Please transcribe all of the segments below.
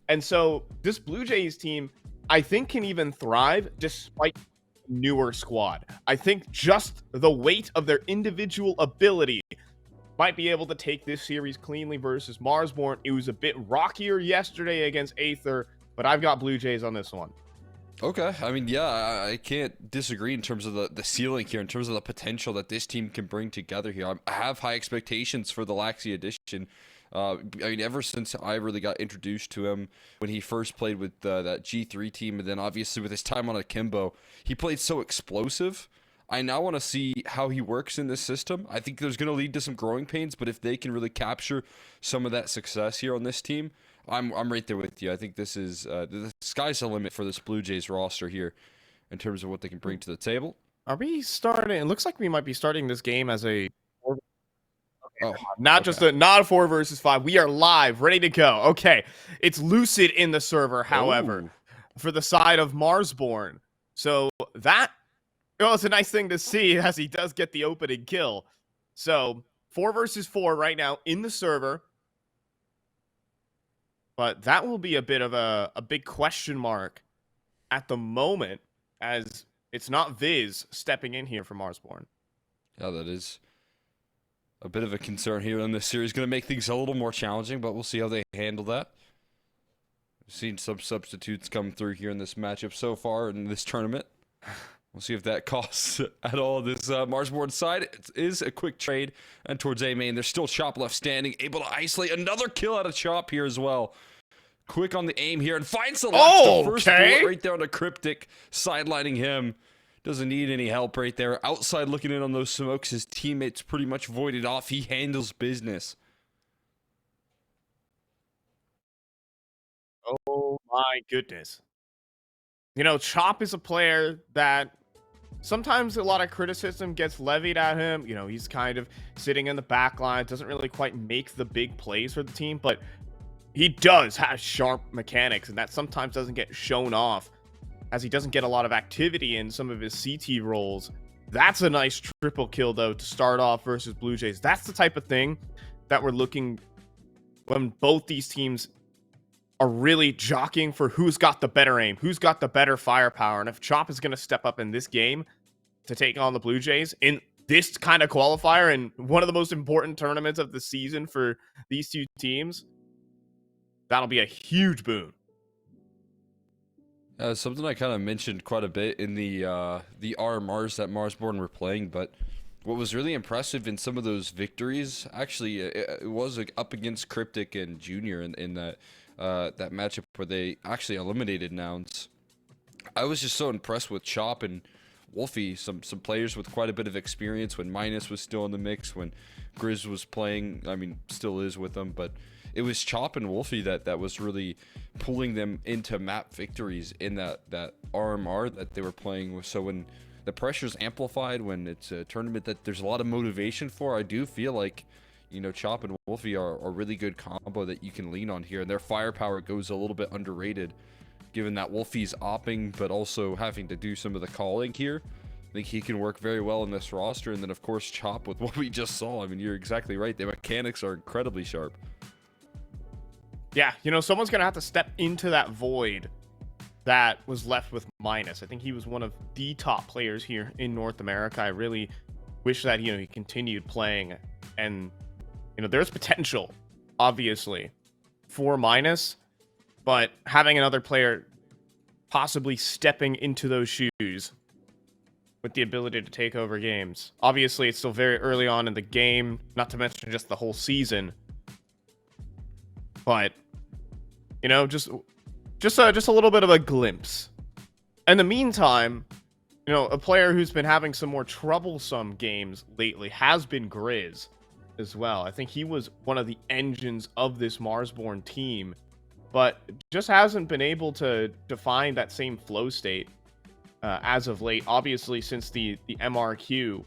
And so this Blue Jays team, I think, can even thrive despite newer squad. I think just the weight of their individual ability might be able to take this series cleanly versus Marsborne. It was a bit rockier yesterday against Aether, but I've got Blue Jays on this one. Okay, I mean, yeah, I can't disagree in terms of the ceiling here, in terms of the potential that this team can bring together here. I have high expectations for the CLASIA edition. I mean, ever since I really got introduced to him when he first played with that G3 team, and then obviously with his time on Akimbo, he played so explosive. I now want to see how he works in this system. I think there's going to lead to some growing pains, but if they can really capture some of that success here on this team, I'm right there with you. I think this is the sky's the limit for this Blue Jays roster here in terms of what they can bring to the table. Are we starting? It looks like we might be starting this game as a Oh, not okay. just not a 4 versus 5. We are live, ready to go. Okay, it's Lucid in the server, however, Oh. for the side of Marsborne. So that, well, it's a nice thing to see as he does get the opening kill. So 4 versus 4 right now in the server. But that will be a bit of a big question mark at the moment, as it's not Viz stepping in here for Marsborne. Yeah, that is a bit of a concern here in this series. Going to make things a little more challenging, but we'll see how they handle that. We've seen some substitutes come through here in this matchup so far in this tournament. We'll see if that costs at all. This Marsborne side it is a quick trade and towards A main. There's still Chop left standing, able to isolate another kill out of Chop here as well. Quick on the aim here and finds the last the first bullet right there on the Cryptic, sidelining him. Doesn't need any help right there. Outside looking in on those smokes. His teammates pretty much voided off. He handles business. Oh my goodness. You know, Chop is a player that sometimes a lot of criticism gets levied at him. You know, he's kind of sitting in the back line, doesn't really quite make the big plays for the team, but he does have sharp mechanics, and that sometimes doesn't get shown off as he doesn't get a lot of activity in some of his CT roles. That's a nice triple kill, though, to start off versus Blue Jays. That's the type of thing that we're looking when both these teams are really jockeying for who's got the better aim, who's got the better firepower. And if Chop is going to step up in this game to take on the Blue Jays in this kind of qualifier and one of the most important tournaments of the season for these two teams, that'll be a huge boon. Something I kind of mentioned quite a bit in the RMRs that Marsborne were playing, but what was really impressive in some of those victories, actually, it was like up against Cryptic and Junior in that that matchup where they actually eliminated Nouns. I was just so impressed with Chop and Wolfie, some players with quite a bit of experience when Minus was still in the mix, when Grizz was playing, I mean, still is with them, but it was Chop and Wolfie that was really pulling them into map victories in that RMR that they were playing with. So when the pressure's amplified, when it's a tournament that there's a lot of motivation for, I do feel like, you know, Chop and Wolfie are a really good combo that you can lean on here. And their firepower goes a little bit underrated, given that Wolfie's opping, but also having to do some of the calling here. I think he can work very well in this roster. And then, of course, Chop with what we just saw. I mean, you're exactly right. The mechanics are incredibly sharp. Yeah, you know, someone's going to have to step into that void that was left with Minus. I think he was one of the top players here in North America. I really wish that, you know, he continued playing. And, you know, there's potential, obviously, for Minus. But having another player possibly stepping into those shoes with the ability to take over games. Obviously, it's still very early on in the game, not to mention just the whole season. But, you know, just a little bit of a glimpse. In the meantime, you know, a player who's been having some more troublesome games lately has been Grizz as well. I think he was one of the engines of this Marsborne team, but just hasn't been able to define that same flow state as of late. Obviously, since the MRQ,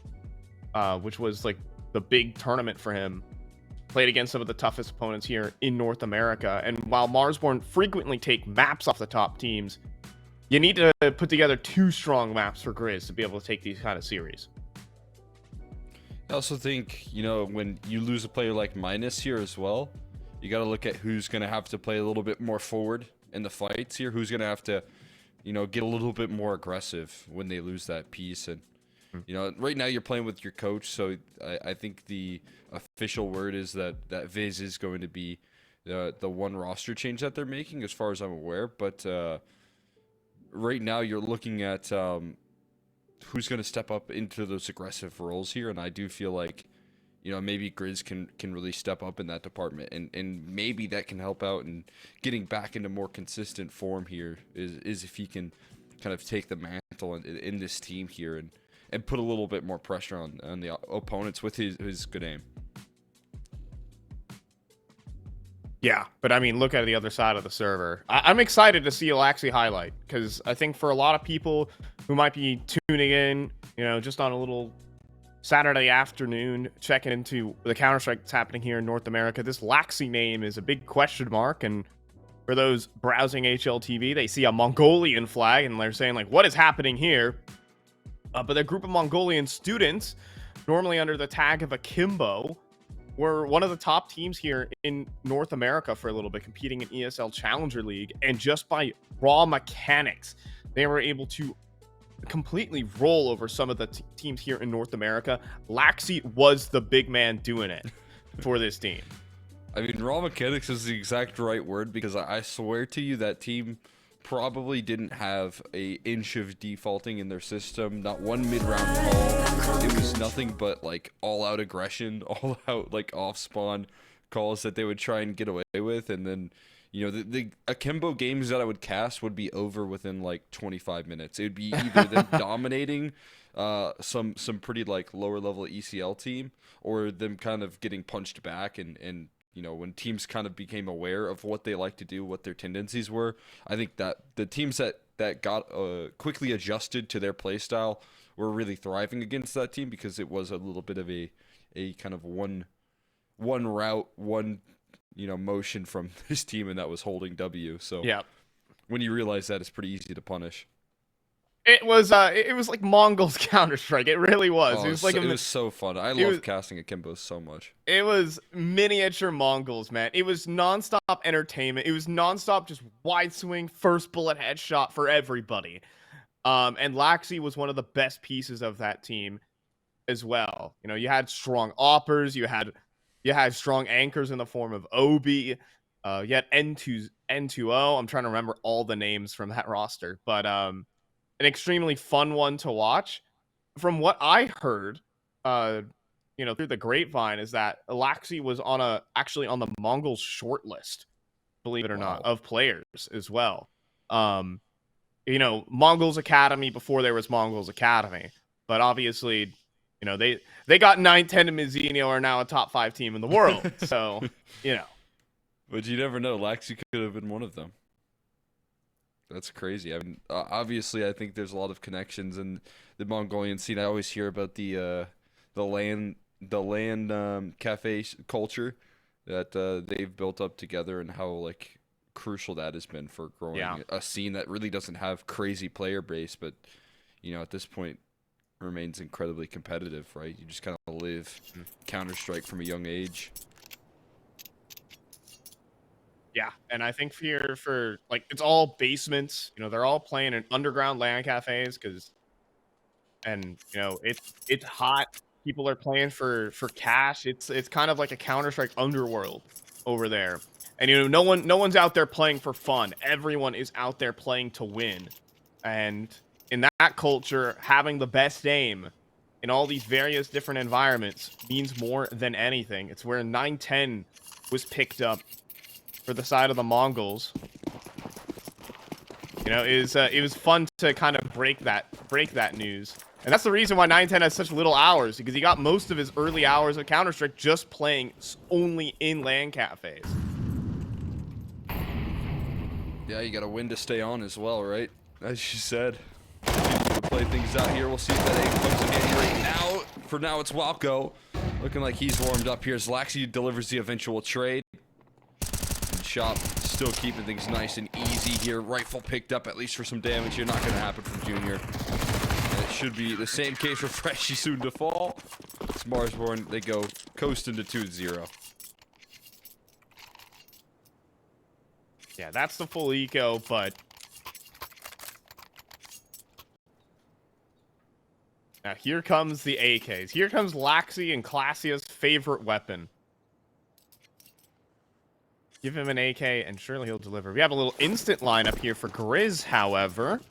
which was like the big tournament for him, played against some of the toughest opponents here in North America. And while Marsborne frequently take maps off the top teams, you need to put together 2 strong maps for Grizz to be able to take these kind of series. I also think, you know, when you lose a player like Minus here as well, You got to look at who's going to have to play a little bit more forward in the fights here. Who's going to have to, you know, get a little bit more aggressive when they lose that piece. And, you know, right now you're playing with your coach. So I think the official word is that Viz is going to be the one roster change that they're making, as far as I'm aware. But right now you're looking at who's going to step up into those aggressive roles here. And I do feel like, you know, maybe Grizz can really step up in that department, and maybe that can help out in getting back into more consistent form here, is if he can kind of take the mantle in this team here and put a little bit more pressure on the opponents with his good aim. Yeah, but I mean, look at the other side of the server. I'm excited to see Alaxi highlight, because I think for a lot of people who might be tuning in, you know, just on a little Saturday afternoon, checking into the Counter-Strike that's happening here in North America, this Laxi name is a big question mark. And for those browsing HLTV, they see a Mongolian flag and they're saying, like, what is happening here? But a group of Mongolian students, normally under the tag of Akimbo, were one of the top teams here in North America for a little bit, competing in ESL Challenger League. And just by raw mechanics, they were able to completely roll over some of the teams here in North America. Laxi was the big man doing it for this team. I mean, raw mechanics is the exact right word, because I swear to you that team probably didn't have an inch of defaulting in their system. Not one mid-round call. It was nothing but like all-out aggression, all-out like off-spawn calls that they would try and get away with. And then, you know, the Akimbo games that I would cast would be over within like 25 minutes. It would be either them dominating some pretty like lower level ECL team, or them kind of getting punched back. And you know, when teams kind of became aware of what they like to do, what their tendencies were, I think that the teams that got quickly adjusted to their play style were really thriving against that team, because it was a little bit of a kind of one route, one, you know, motion from this team, and that was holding W. So yeah, when you realize that, it's pretty easy to punish. it was like Mongols Counter-Strike. It really was. Oh, It was like it was so fun. I love casting Akimbo so much. It was miniature Mongols, man. It was nonstop entertainment. It was nonstop, just wide swing, first bullet headshot for everybody. And Laxi was one of the best pieces of that team as well. You know, you had strong oppers, you had strong anchors in the form of Obi, you had N2O. I'm trying to remember all the names from that roster, but an extremely fun one to watch. From what I heard, you know, through the grapevine, is that Alaxi was actually on the Mongols shortlist, believe it or not, of players as well. You know, Mongols Academy before there was Mongols Academy, but obviously, you know, they got 9-10 and Mizzino are now a top 5 team in the world. So, you know. But you never know. Laxi could have been one of them. That's crazy. I mean, obviously, I think there's a lot of connections in the Mongolian scene. I always hear about the land cafe culture that they've built up together, and how like crucial that has been for growing a scene that really doesn't have crazy player base, but you know, at this point remains incredibly competitive, right? You just kind of live Counter-Strike from a young age. Yeah, and I think for like, it's all basements. You know, they're all playing in underground LAN cafes, and you know, it's hot. People are playing for cash. It's kind of like a Counter-Strike underworld over there. And you know, no one's out there playing for fun. Everyone is out there playing to win. And in that culture, having the best aim in all these various different environments means more than anything. It's where 9-10 was picked up for the side of the Mongols. You know, it was fun to kind of break that news. And that's the reason why 9-10 has such little hours, because he got most of his early hours of Counter-Strike just playing only in LAN cafes. Yeah, you got to win to stay on as well, right? As you said. We'll play things out here. We'll see if that aim comes again right now. For now, it's Walco. Looking like he's warmed up here as Laxi delivers the eventual trade. And Shop still keeping things nice and easy here. Rifle picked up, at least for some damage here. Not going to happen from Junior. And it should be the same case for Freshy soon to fall. It's Marsborne. They go coasting to 2-0. Yeah, that's the full eco, but now here comes the AKs. Here comes Laxi and CLASIA's favorite weapon. Give him an AK, and surely he'll deliver. We have a little instant lineup here for Grizz, however.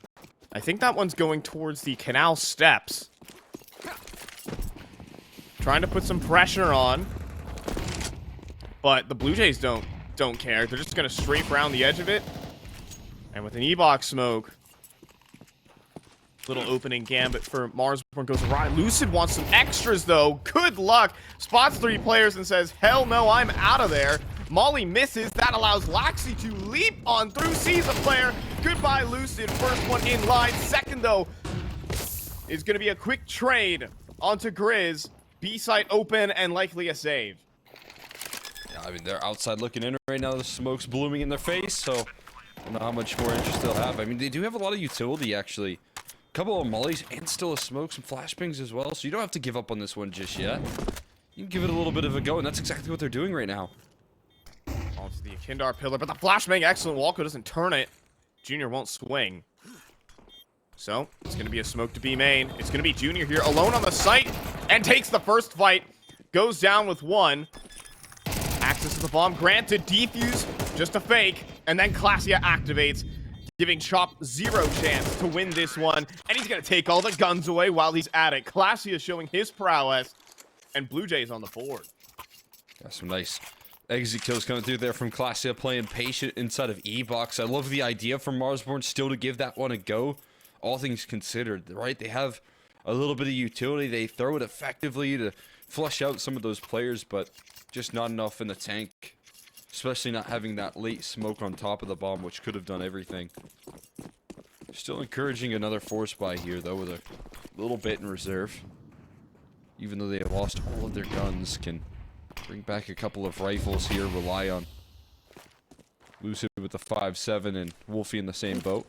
I think that one's going towards the canal steps. Trying to put some pressure on. But the Blue Jays don't care. They're just going to strafe around the edge of it. And with an E-box smoke, little opening gambit for Marsborne goes awry. Lucid wants some extras, though. Good luck. Spots 3 players and says, hell no, I'm out of there. Molly misses. That allows Laxi to leap on through, sees a player. Goodbye, Lucid. First one in line. Second, though, is going to be a quick trade onto Grizz. B site open and likely a save. Yeah, I mean, they're outside looking in right now. The smoke's blooming in their face, so I don't know how much more interest they'll have. I mean, they do have a lot of utility, actually. A couple of mollies and still a smoke, some flashbangs as well, so you don't have to give up on this one just yet. You can give it a little bit of a go, and that's exactly what they're doing right now. Onto the Akindar pillar, but the flashbang, excellent. Walko doesn't turn it. Junior won't swing. So, it's going to be a smoke to B main. It's going to be Junior here alone on the site and takes the first fight. Goes down with 1. Access to the bomb granted. Defuse, just a fake. And then CLASIA activates, giving Chop 0 chance to win this one. And he's going to take all the guns away while he's at it. CLASIA showing his prowess. And Blue Jays on the board. Got some nice exit kills coming through there from CLASIA, playing patient inside of E-box. I love the idea from Marsborne still to give that one a go. All things considered, right? They have a little bit of utility. They throw it effectively to flush out some of those players, but just not enough in the tank. Especially not having that late smoke on top of the bomb, which could have done everything. Still encouraging another force buy here, though, with a little bit in reserve. Even though they have lost all of their guns, can bring back a couple of rifles here, rely on Lucid with the 5.7 and Wolfie in the same boat.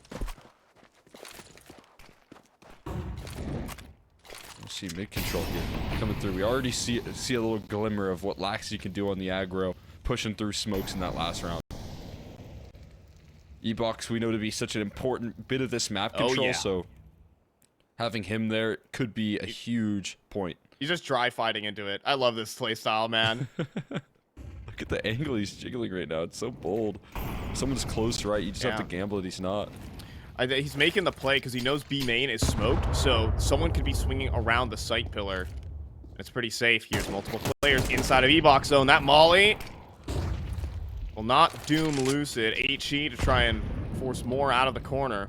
See mid control here coming through. We already see a little glimmer of what Laxi can do on the aggro, pushing through smokes in that last round. E-box we know to be such an important bit of this map control, so having him there could be a huge point. He's just dry fighting into it. I love this playstyle, man. Look at the angle he's jiggling right now. It's so bold. If someone's close to right, you just have to gamble that he's not. He's making the play because he knows B main is smoked, so someone could be swinging around the site pillar. It's pretty safe. Here's multiple players inside of E-box zone. That molly will not doom Lucid. HE to try and force more out of the corner.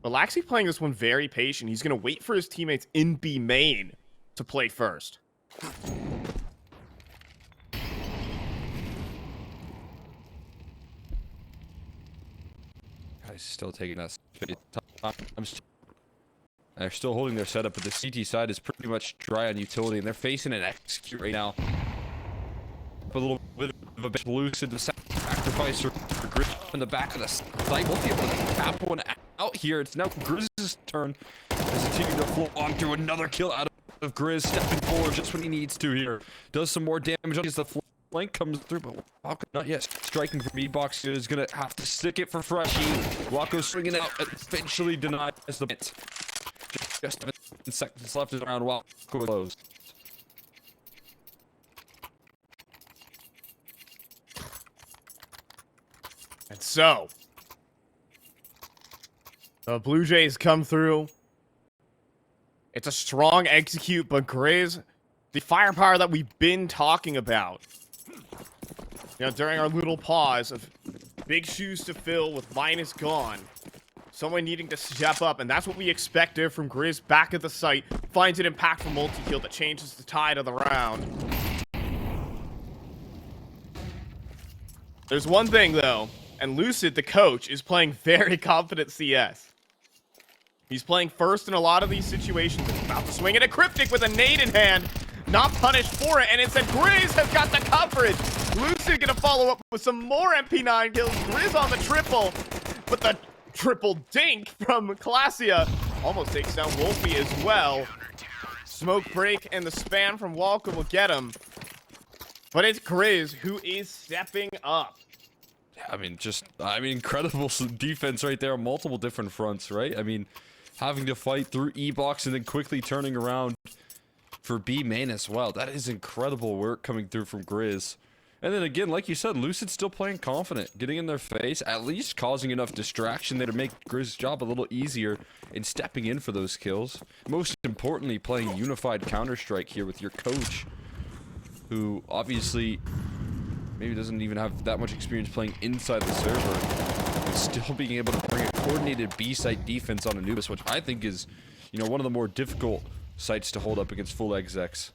But Laxi playing this one very patient. He's going to wait for his teammates in B main to play first. Still taking that time. They're still holding their setup, but the CT side is pretty much dry on utility, and they're facing an execute right now. A little bit of a bit Lucid, the sacrifice for Grizz in the back of the site. We'll be able to tap one out here. It's now Grizz's turn. As continue to flow on through another kill out of Grizz, stepping forward just when he needs to here. Does some more damage as the flank comes through, but Walko not yet striking from E-box. Is gonna have to stick it for Freshie. Walko swinging out, eventually denies the hit. Just 7 seconds left in the round. Walko closed. And so, the Blue Jays come through. It's a strong execute, but Grizz, the firepower that we've been talking about, you know, during our little pause of big shoes to fill with Minus gone, someone needing to step up, and that's what we expected from Grizz back at the site. Finds an impactful multi-kill that changes the tide of the round. There's one thing, though, and Lucid, the coach, is playing very confident CS. He's playing first in a lot of these situations. He's about to swing at a Cryptic with a nade in hand. Not punished for it, and it said Grizz has got the coverage. Lucid gonna follow up with some more MP9 kills. Grizz on the triple, but the triple dink from CLASIA almost takes down Wolfie as well. Smoke break and the spam from Walko will get him. But it's Grizz who is stepping up. I mean, incredible defense right there on multiple different fronts, right? I mean, having to fight through E-box and then quickly turning around for B main as well. That is incredible work coming through from Grizz. And then again, like you said, Lucid still playing confident, getting in their face, at least causing enough distraction there to make Grizz's job a little easier in stepping in for those kills. Most importantly, playing unified Counter-Strike here with your coach, who obviously maybe doesn't even have that much experience playing inside the server, but still being able to bring a coordinated B-site defense on Anubis, which I think is, you know, one of the more difficult sites to hold up against full execs.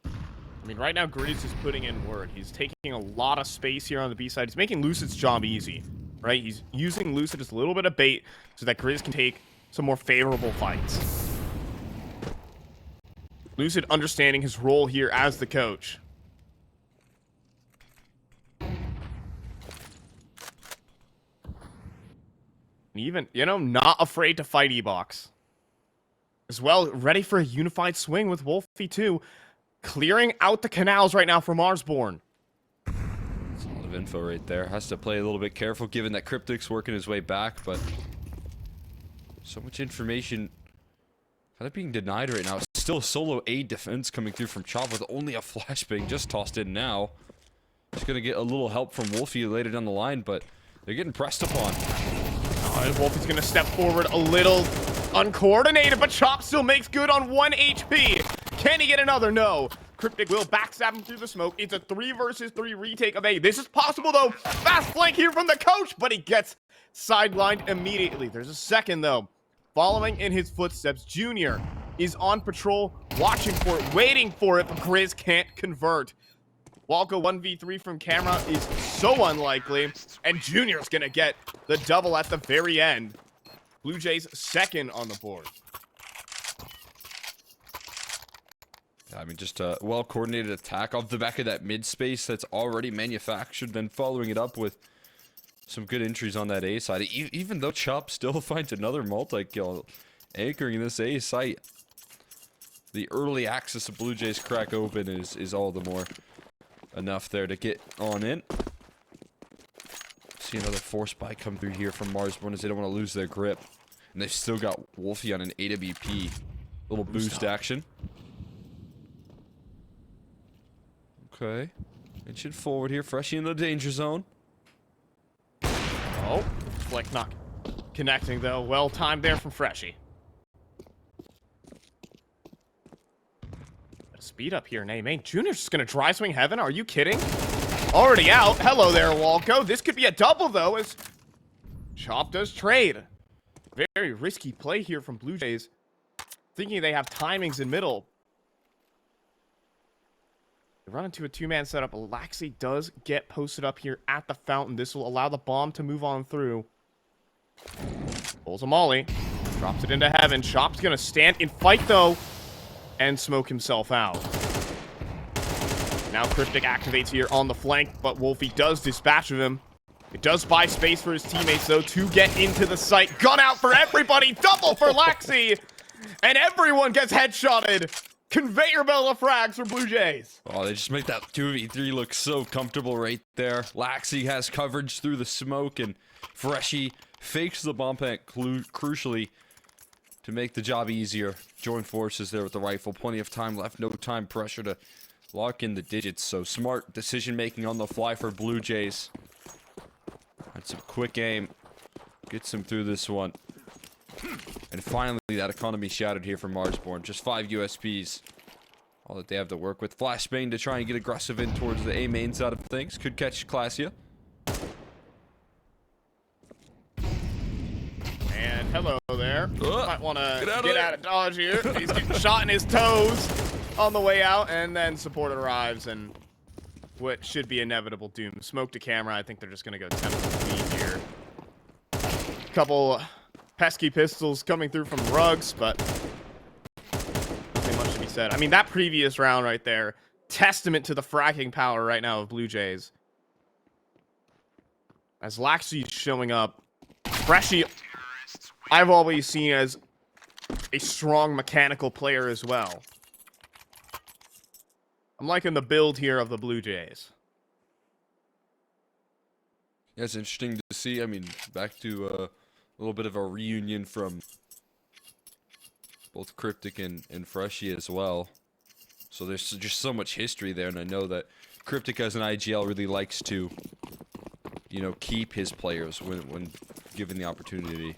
I mean, right now, Grizz is putting in work. He's taking a lot of space here on the B side. He's making Lucid's job easy, right? He's using Lucid as a little bit of bait so that Grizz can take some more favorable fights. Lucid understanding his role here as the coach. And even, you know, not afraid to fight E-box. As well, ready for a unified swing with Wolfie too. Clearing out the canals right now for Marsborne. That's a lot of info right there. Has to play a little bit careful given that Cryptic's working his way back, but so much information kind of being denied right now. Still a solo A defense coming through from Chop with only a flashbang just tossed in now. Just gonna get a little help from Wolfie later down the line, but they're getting pressed upon. And Wolfie's gonna step forward a little uncoordinated, but Chop still makes good on 1 HP. Can he get another? No. Cryptic will backstab him through the smoke. It's a 3 versus 3 retake of A. This is possible, though. Fast flank here from the coach, but he gets sidelined immediately. There's a second, though. Following in his footsteps, Junior is on patrol, watching for it, waiting for it, but Grizz can't convert. Walko 1v3 from camera is so unlikely, and Junior's gonna get the double at the very end. BLUEJAYS second on the board. I mean, just a well-coordinated attack off the back of that mid-space that's already manufactured, then following it up with some good entries on that A side. Even though Chop still finds another multi-kill anchoring this A site, the early access of BLUEJAYS crack open is all the more enough there to get on in. See another force buy come through here from Marsborne as they don't want to lose their grip. And they've still got Wolfie on an AWP. Little boost action. Okay. Inching forward here. Freshie in the danger zone. Oh, flick not connecting though. Well timed there from Freshie. Speed up here, Main. Junior's just gonna dry swing heaven. Are you kidding? Already out. Hello there, Walko. This could be a double though, as Chop does trade. Very risky play here from BLUEJAYS. Thinking they have timings in middle. They run into a two-man setup. Laxi does get posted up here at the fountain. This will allow the bomb to move on through. Pulls a molly. Drops it into heaven. Chop's gonna stand and fight though, and smoke himself out. Now Cryptic activates here on the flank, but Wolfie does dispatch of him. It does buy space for his teammates though to get into the site. Gun out for everybody. Double for Laxi. And everyone gets headshotted. Conveyor belt of frags for BLUEJAYS. Oh, they just make that 2v3 look so comfortable right there. Laxi has coverage through the smoke, and Freshie fakes the bomb plant crucially to make the job easier. Join forces there with the rifle. Plenty of time left. No time pressure to lock in the digits. So smart decision making on the fly for BLUEJAYS. That's some quick aim. Gets him through this one. And finally, that economy shattered here from Marsborne. Just 5 USPs. All that they have to work with. Flashbang to try and get aggressive in towards the A main side of things. Could catch CLASIA. And hello there. Might want to get out of dodge here. He's getting shot in his toes on the way out. And then support arrives and what should be inevitable doom. Smoke to camera. I think they're just going to go 10 feet here. Couple pesky pistols coming through from Rugs, but nothing much to be said. I mean, that previous round right there, testament to the fracking power right now of BLUEJAYS. As Laxi's showing up, Freshie, I've always seen as a strong mechanical player as well. I'm liking the build here of the Blue Jays. Yeah, it's interesting to see. I mean, back to a little bit of a reunion from both Cryptic and Freshie as well. So there's just so much history there, and I know that Cryptic as an IGL really likes to, you know, keep his players when given the opportunity.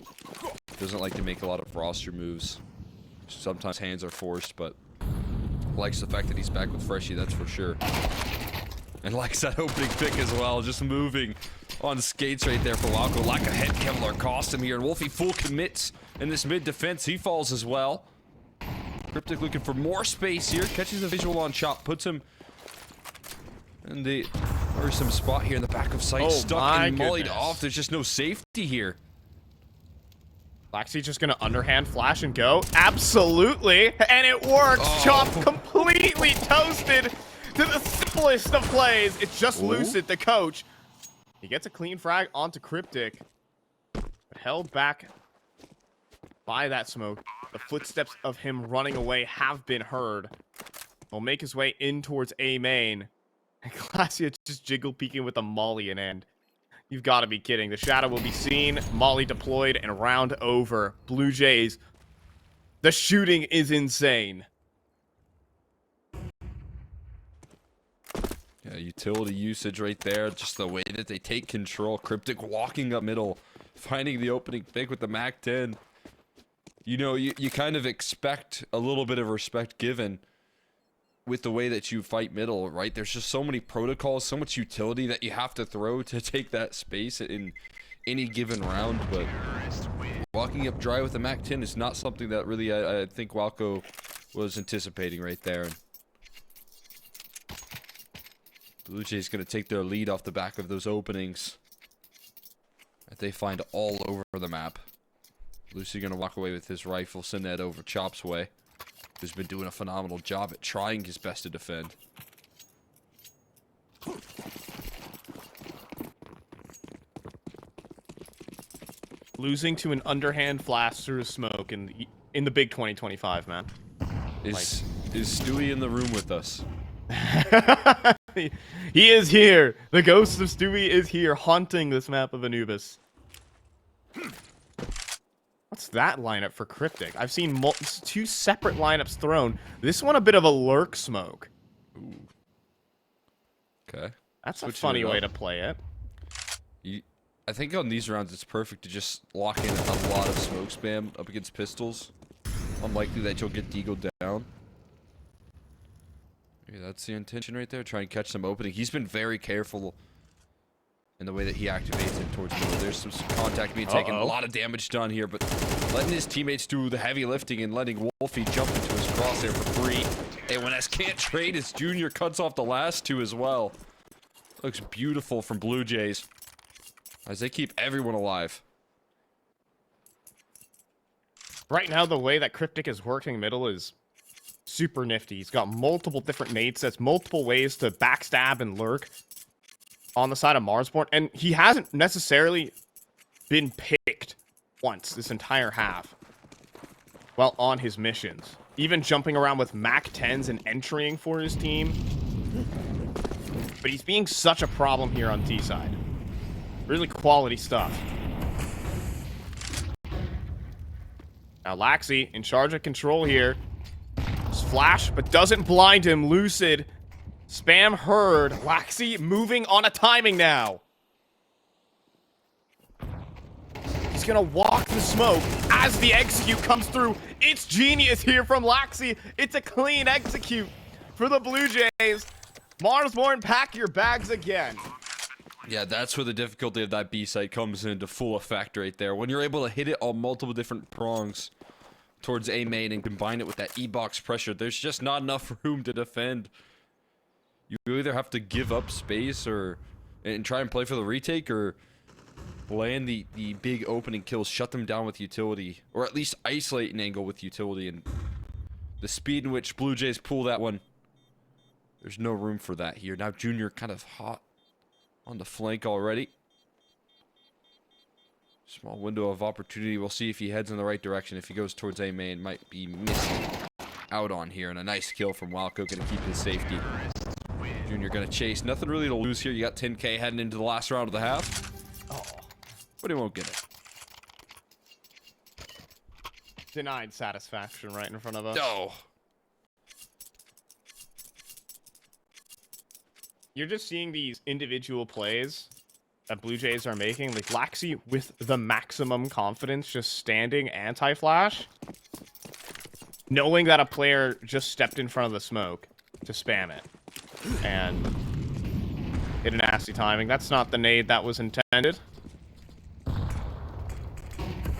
Doesn't like to make a lot of roster moves. Sometimes hands are forced, but likes the fact that he's back with Freshie, that's for sure. And likes that opening pick as well, just moving on skates right there for Walco. Lack of head Kevlar cost him here, and Wolfie full commits in this mid defense. He falls as well. Cryptic looking for more space here, catches a visual on Chop, puts him in the worrisome spot here in the back of sight. Oh, Stuck and mollied goodness. off. There's just no safety here. Laxi just gonna underhand flash and go. Absolutely. And it works. Oh. Chop completely toasted to the simplest of plays. It's just Lucid, the coach. He gets a clean frag onto Cryptic. But held back by that smoke. The footsteps of him running away have been heard. He'll make his way in towards A main. And CLASIA just jiggle peeking with a molly in end. You've got to be kidding. The shadow will be seen, molly deployed, and round over. Blue Jays. The shooting is insane. Yeah, utility usage right there. Just the way that they take control. Cryptic walking up middle, finding the opening pick with the MAC-10. You know, you kind of expect a little bit of respect given with the way that you fight middle, right? There's just so many protocols, so much utility that you have to throw to take that space in any given round, but walking up dry with the MAC-10 is not something that really I think Walco was anticipating right there. And Blue Jays going to take their lead off the back of those openings that they find all over the map. Lucy going to walk away with his rifle, send that over Chop's way, who's been doing a phenomenal job at trying his best to defend. Losing to an underhand flash through smoke in the big 2025, man. Is Stewie in the room with us? He is here. The ghost of Stewie is here, haunting this map of Anubis. What's that lineup for Cryptic? I've seen two separate lineups thrown. This one a bit of a lurk smoke. Ooh. Okay. That's Switching a funny it up. way to play it. I think on these rounds it's perfect to just lock in a lot of smoke spam up against pistols. Unlikely that you'll get deagled down. Maybe that's the intention right there. Try and catch some opening. He's been very careful in the way that he activates it towards middle. There's some contact being taken. A lot of damage done here, but letting his teammates do the heavy lifting and letting Wolfie jump into his crosshair for free. A1S can't trade. His junior cuts off the last two as well. Looks beautiful from Blue Jays as they keep everyone alive. Right now, the way that Cryptic is working middle is super nifty. He's got multiple different nade sets, multiple ways to backstab and lurk on the side of Marsborne, and he hasn't necessarily been picked once this entire half while on his missions. Even jumping around with MAC-10s and entering for his team. But he's being such a problem here on T side. Really quality stuff. Now Laxi in charge of control here. Flash, but doesn't blind him. Lucid. Spam heard. Laxi moving on a timing now. He's gonna walk the smoke as the execute comes through. It's genius here from Laxi. It's a clean execute for the Blue Jays. Marsborne, pack your bags again. Yeah, that's where the difficulty of that B site comes into full effect right there. When you're able to hit it on multiple different prongs towards A main and combine it with that E-box pressure, there's just not enough room to defend. You either have to give up space and try and play for the retake, or land the big opening kills, shut them down with utility, or at least isolate an angle with utility. And the speed in which Blue Jays pull that one, there's no room for that here. Now Junior kind of hot on the flank already. Small window of opportunity. We'll see if he heads in the right direction. If he goes towards A main, might be missing. out on here, and a nice kill from Walco, gonna keep his safety. Junior gonna chase. Nothing really to lose here. You got 10K heading into the last round of the half. Oh, but he won't get it. Denied satisfaction right in front of us. Oh. You're just seeing these individual plays that Blue Jays are making. Like Laxi with the maximum confidence, just standing anti-flash, knowing that a player just stepped in front of the smoke to spam it. And hit a nasty timing. That's not the nade that was intended.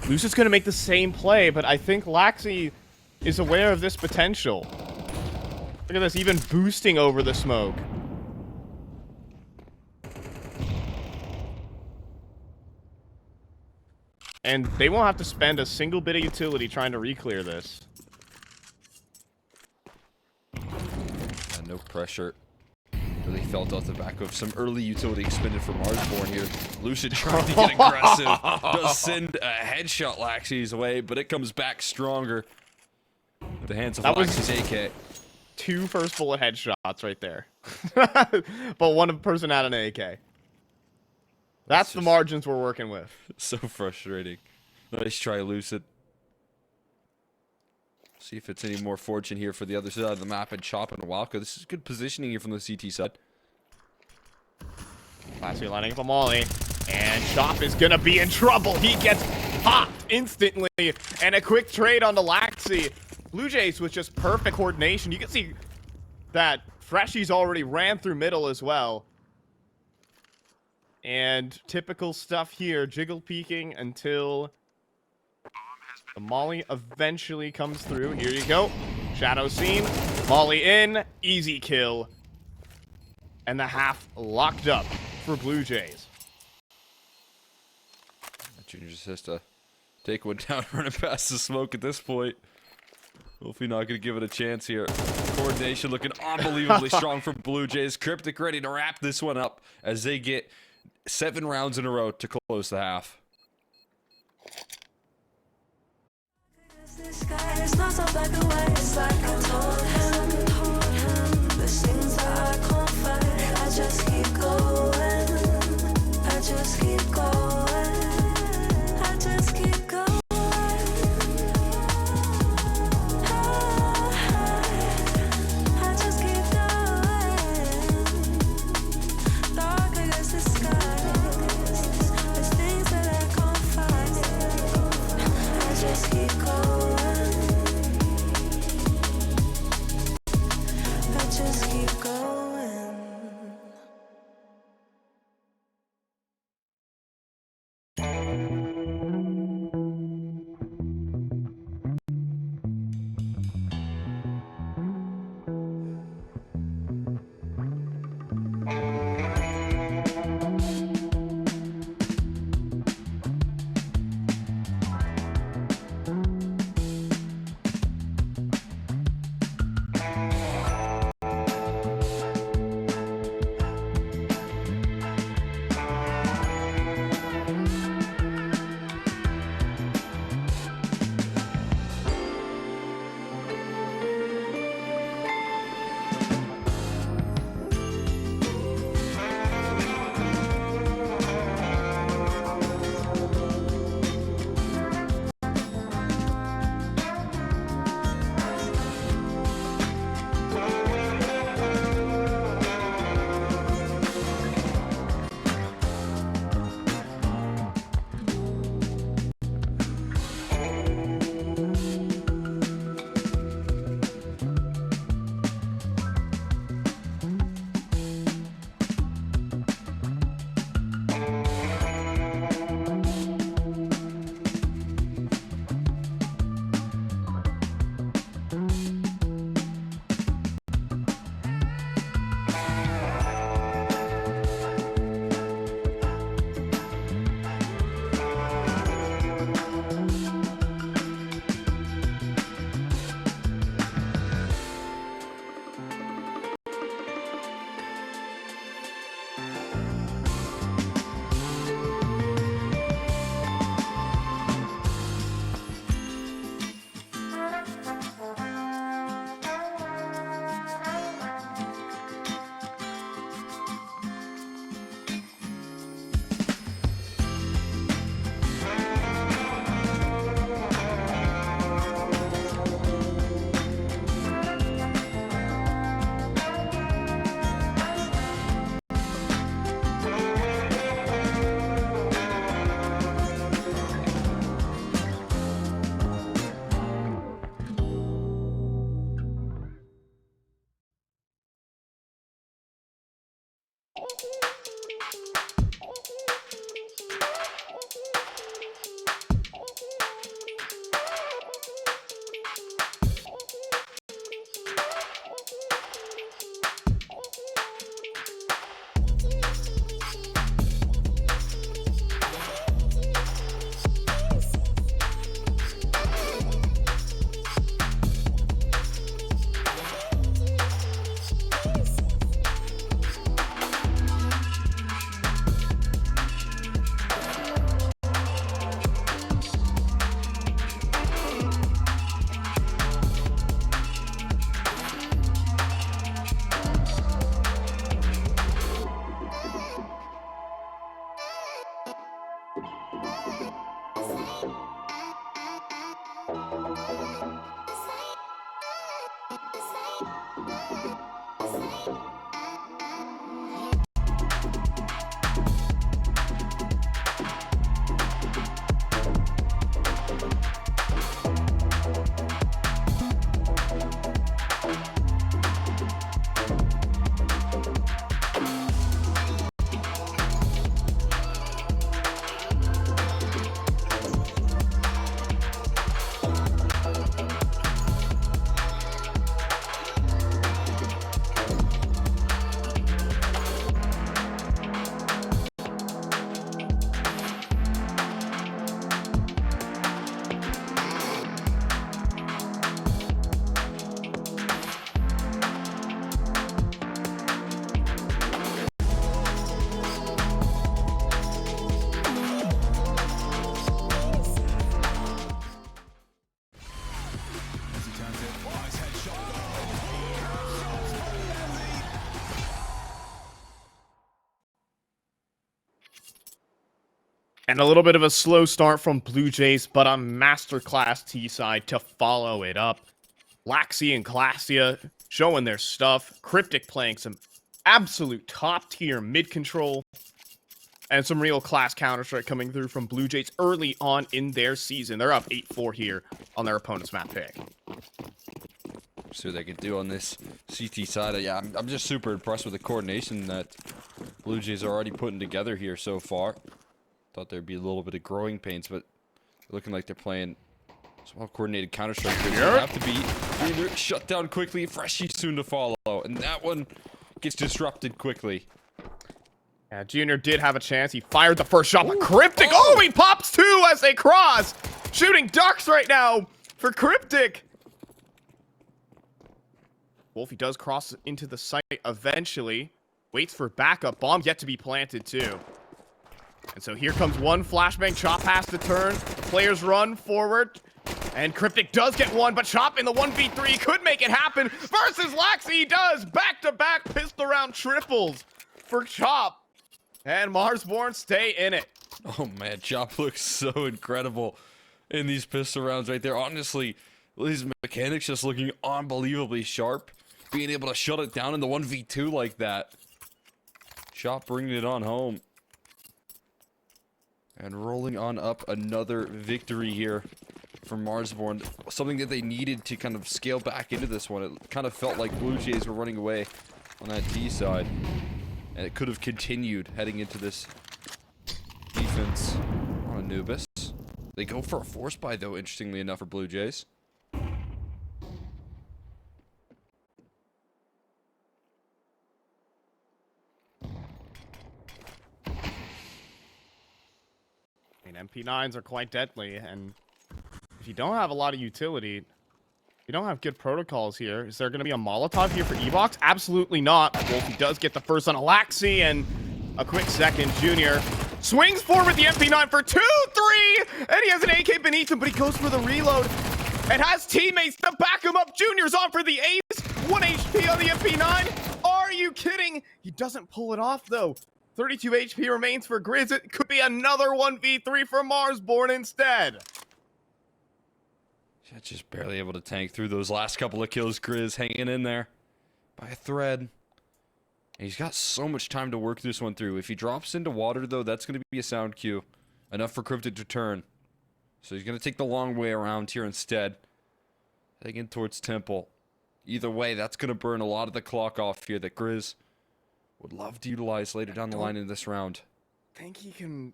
Lucid's going to make the same play, but I think Laxi is aware of this potential. Look at this, even boosting over the smoke. And they won't have to spend a single bit of utility trying to re-clear this. No pressure. Really felt off the back of some early utility expended for Marsborne here. Lucid trying to get aggressive. Does send a headshot Laxi's way, but it comes back stronger. With the hands of Laxi's AK. 2 first bullet headshots right there. But one person had an AK. That's the margins we're working with. So frustrating. Nice try, Lucid. See if it's any more fortune here for the other side of the map and Chop and Walco. This is good positioning here from the CT side. CLASIA lining up a molly. And Chop is going to be in trouble. He gets popped instantly. And a quick trade on the Laxi. Blue Jays with just perfect coordination. You can see that Freshies already ran through middle as well. And typical stuff here. Jiggle peeking until the molly eventually comes through. Here you go. Shadow seen. Molly in. Easy kill. And the half locked up for Blue Jays. Junior just has to take one down, running past the smoke at this point. Hopefully not going to give it a chance here. Coordination looking unbelievably strong from Blue Jays. Cryptic ready to wrap this one up as they get 7 rounds in a row to close the half. This guy is not so black and white. It's like I told him, there's things that I can't fight. I just keep going. I just keep going. I just keep going. I just keep going. Dark against the skies. There's things that I can't fight. I just keep going. Just keep going. And a little bit of a slow start from Blue Jays, but a masterclass T-side to follow it up. CLASIA and CLASIA showing their stuff. Cryptic playing some absolute top-tier mid-control. And some real class Counter-Strike coming through from Blue Jays early on in their season. They're up 8-4 here on their opponent's map pick. See what they can do on this CT side. Yeah, I'm just super impressed with the coordination that Blue Jays are already putting together here so far. Thought there'd be a little bit of growing pains, but looking like they're playing some well-coordinated Counter-Strike. They have to be either shut down quickly, Freshie soon to follow, and that one gets disrupted quickly. Yeah, Junior did have a chance. He fired the first shot, but Cryptic, oh, he pops two as they cross. Shooting ducks right now for Cryptic. Wolfie does cross into the site eventually. Waits for backup. Bomb yet to be planted too. And so here comes one flashbang. Chop has to turn. Players run forward. And Cryptic does get one, but Chop in the 1v3 could make it happen. Versus Laxi, he does. Back-to-back pistol round triples for Chop. And Marsborne stay in it. Oh man, Chop looks so incredible in these pistol rounds right there. Honestly, his mechanics just looking unbelievably sharp. Being able to shut it down in the 1v2 like that. Chop bringing it on home. And rolling on up another victory here for Marsborne. Something that they needed to kind of scale back into this one. It kind of felt like Blue Jays were running away on that D side. And it could have continued heading into this defense on Anubis. They go for a force buy though, interestingly enough, for Blue Jays. MP9s are quite deadly, and if you don't have a lot of utility, you don't have good protocols here. Is there going to be a Molotov here for Evox? Absolutely not. Wolfie does get the first on Alaxi, and a quick second. Junior swings forward the MP9 for 2-3, and he has an AK beneath him, but he goes for the reload and has teammates to back him up. Junior's on for the ace. 1 HP on the MP9. Are you kidding? He doesn't pull it off, though. 32 HP remains for Grizz. It could be another 1v3 for Marsborne instead. Yeah, just barely able to tank through those last couple of kills. Grizz hanging in there by a thread. And he's got so much time to work this one through. If he drops into water, though, that's going to be a sound cue. Enough for Cryptic to turn. So he's going to take the long way around here instead. Heading in towards Temple. Either way, that's going to burn a lot of the clock off here that Grizz would love to utilize later down the line in this round. I think he can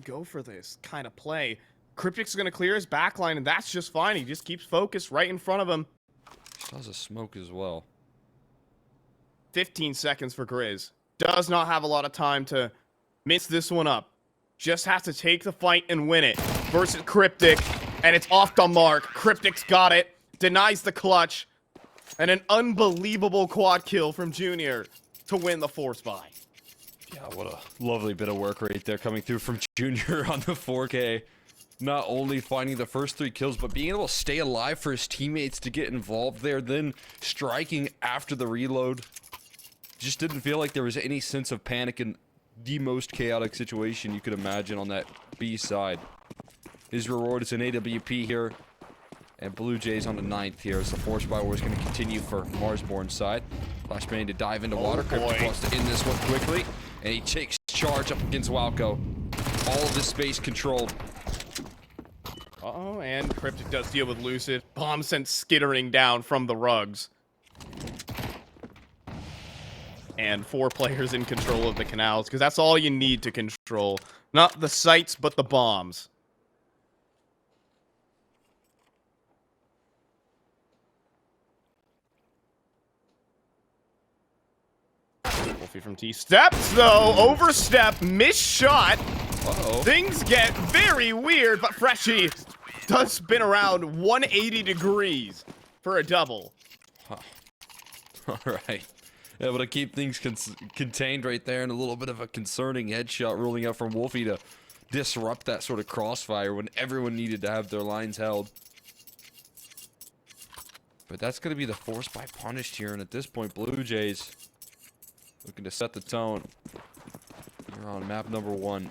go for this kind of play. Cryptic's going to clear his backline, and that's just fine. He just keeps focused right in front of him. Still has a smoke as well. 15 seconds for Grizz. Does not have a lot of time to miss this one up. Just has to take the fight and win it. Versus Cryptic, and it's off the mark. Cryptic's got it. Denies the clutch. And an unbelievable quad kill from Junior to win the force buy. Yeah, what a lovely bit of work right there coming through from Junior on the 4K. Not only finding the first 3 kills, but being able to stay alive for his teammates to get involved there, then striking after the reload. Just didn't feel like there was any sense of panic in the most chaotic situation you could imagine on that B side. His reward is an AWP here. And Blue Jays on the 9th here as the force by war is going to continue for Marsborne's side. Flashbang to dive into water. Cryptic wants to end this one quickly. And he takes charge up against Walco. All of this space controlled. Uh-oh, and Cryptic does deal with Lucid. Bomb sent skittering down from the rugs. And 4 players in control of the canals, because that's all you need to control. Not the sites, but the bombs. Wolfie from T steps, though. Overstep, missed shot. Uh-oh. Things get very weird, but Freshie does spin around 180 degrees for a double. Huh. All right. Able to keep things contained right there, and a little bit of a concerning headshot rolling out from Wolfie to disrupt that sort of crossfire when everyone needed to have their lines held. But that's going to be the force by punished here, and at this point, Blue Jays looking to set the tone. We're on map number 1.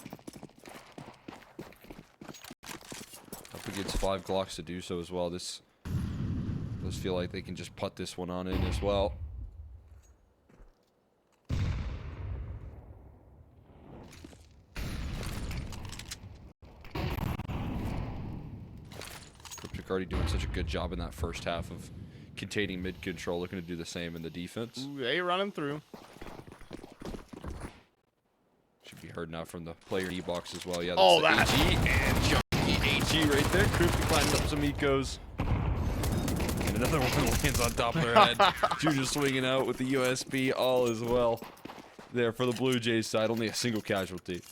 Up against 5 Glocks to do so as well. This does feel like they can just put this one on in as well. Cryptic already doing such a good job in that first half of containing mid control, looking to do the same in the defense. Ooh, they running through. Should be heard now from the player D box as well. Yeah, that's the AG and chunky AG right there. Cryptic climbing up some ecos. And another one lands on top of their head. Junior swinging out with the USB all as well. There for the Blue Jays side, only a single casualty.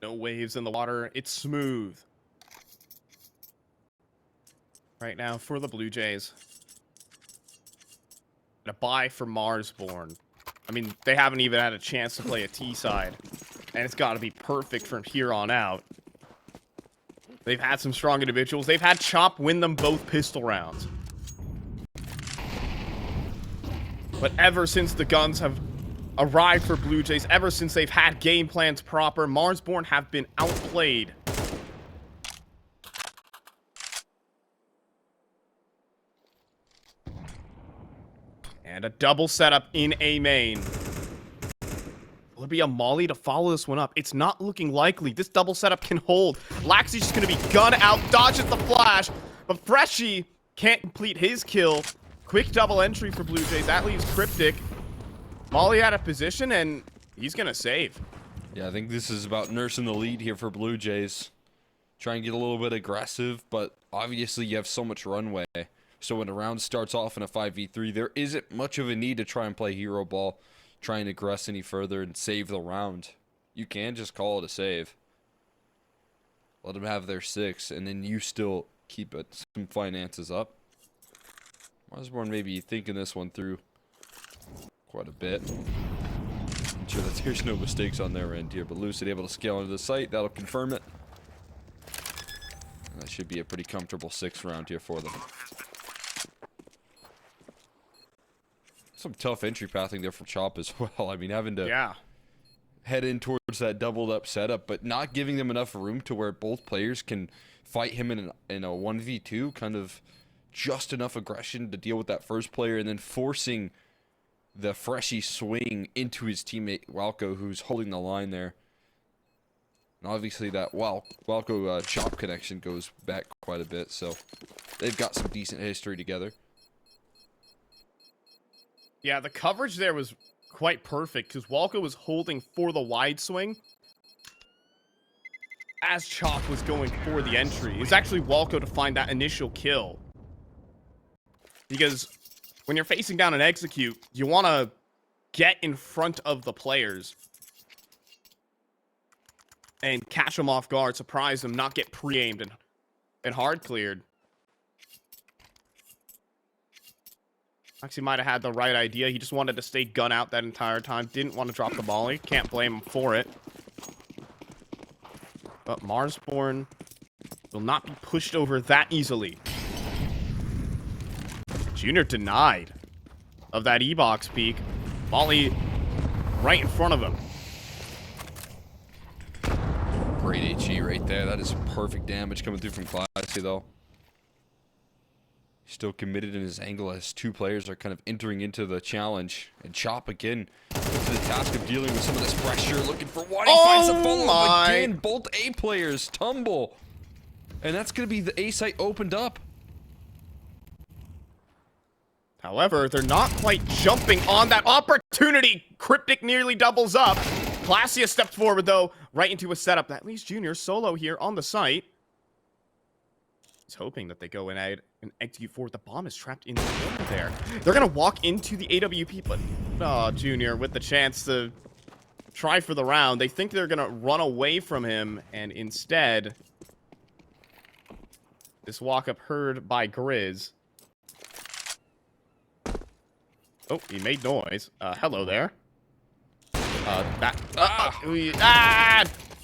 No waves in the water. It's smooth. Right now for the Blue Jays. And a bye for Marsborne. I mean, they haven't even had a chance to play a T side. And it's got to be perfect from here on out. They've had some strong individuals. They've had Chop win them both pistol rounds. But ever since the guns have arrived for Blue Jays, ever since they've had game plans proper, Marsborne have been outplayed. And a double setup in A main. Will it be a molly to follow this one up? It's not looking likely. This double setup can hold. Laxy's just going to be gun out, dodges the flash, but Freshie can't complete his kill. Quick double entry for Blue Jays. That leaves Cryptic. Molly out of position, and he's going to save. Yeah, I think this is about nursing the lead here for Blue Jays. Try and get a little bit aggressive, but obviously you have so much runway. So when a round starts off in a 5v3, there isn't much of a need to try and play hero ball, try and aggress any further and save the round. You can just call it a save. Let them have their 6, and then you still keep some finances up. Marsborne maybe thinking this one through quite a bit. I'm sure that there's no mistakes on their end here, but Lucid able to scale into the site. That'll confirm it. And that should be a pretty comfortable 6th round here for them. Some tough entry pathing there from Chop as well. I mean, having to head in towards that doubled up setup, but not giving them enough room to where both players can fight him in a 1v2, kind of just enough aggression to deal with that first player, and then forcing the Freshie swing into his teammate Walco, who's holding the line there. And obviously that Walco Chop connection goes back quite a bit, so they've got some decent history together. Yeah, the coverage there was quite perfect because Walco was holding for the wide swing as Chop was going for the entry. It's actually Walco to find that initial kill. Because when you're facing down an execute, you want to get in front of the players and catch them off guard, surprise them, not get pre-aimed and hard cleared. Actually might have had the right idea. He just wanted to stay gun out that entire time. Didn't want to drop the molly. Can't blame him for it. But Marsborne will not be pushed over that easily. Junior denied of that E-box peek. Molly right in front of him. Great HE right there. That is perfect damage coming through from CLASIA though. Still committed in his angle as two players are kind of entering into the challenge. And Chop again to the task of dealing with some of this pressure, looking for one. He finds a follow-up again. Both A players tumble. And that's going to be the A site opened up. However, they're not quite jumping on that opportunity. Cryptic nearly doubles up. CLASIA steps forward, though, right into a setup that leaves Junior solo here on the site. He's hoping that they go and execute forward. The bomb is trapped in the corner there. They're going to walk into the AWP, but Junior with the chance to try for the round. They think they're going to run away from him, and instead, this walk-up heard by Grizz. Oh, he made noise. Hello there. The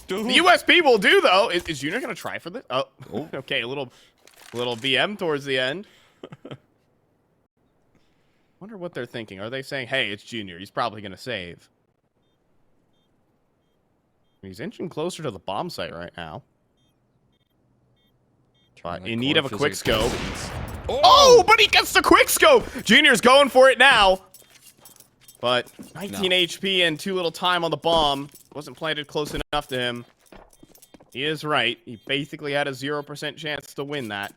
USP will do, though. Is Junior going to try for this? Oh, okay, a little BM towards the end. Wonder what they're thinking. Are they saying, hey, it's Junior, he's probably going to save? He's inching closer to the bomb site right now. But in need of a quick scope. Oh, but he gets the quick scope! Junior's going for it now. But 19 HP and too little time on the bomb. Wasn't planted close enough to him. He is right. He basically had a 0% chance to win that.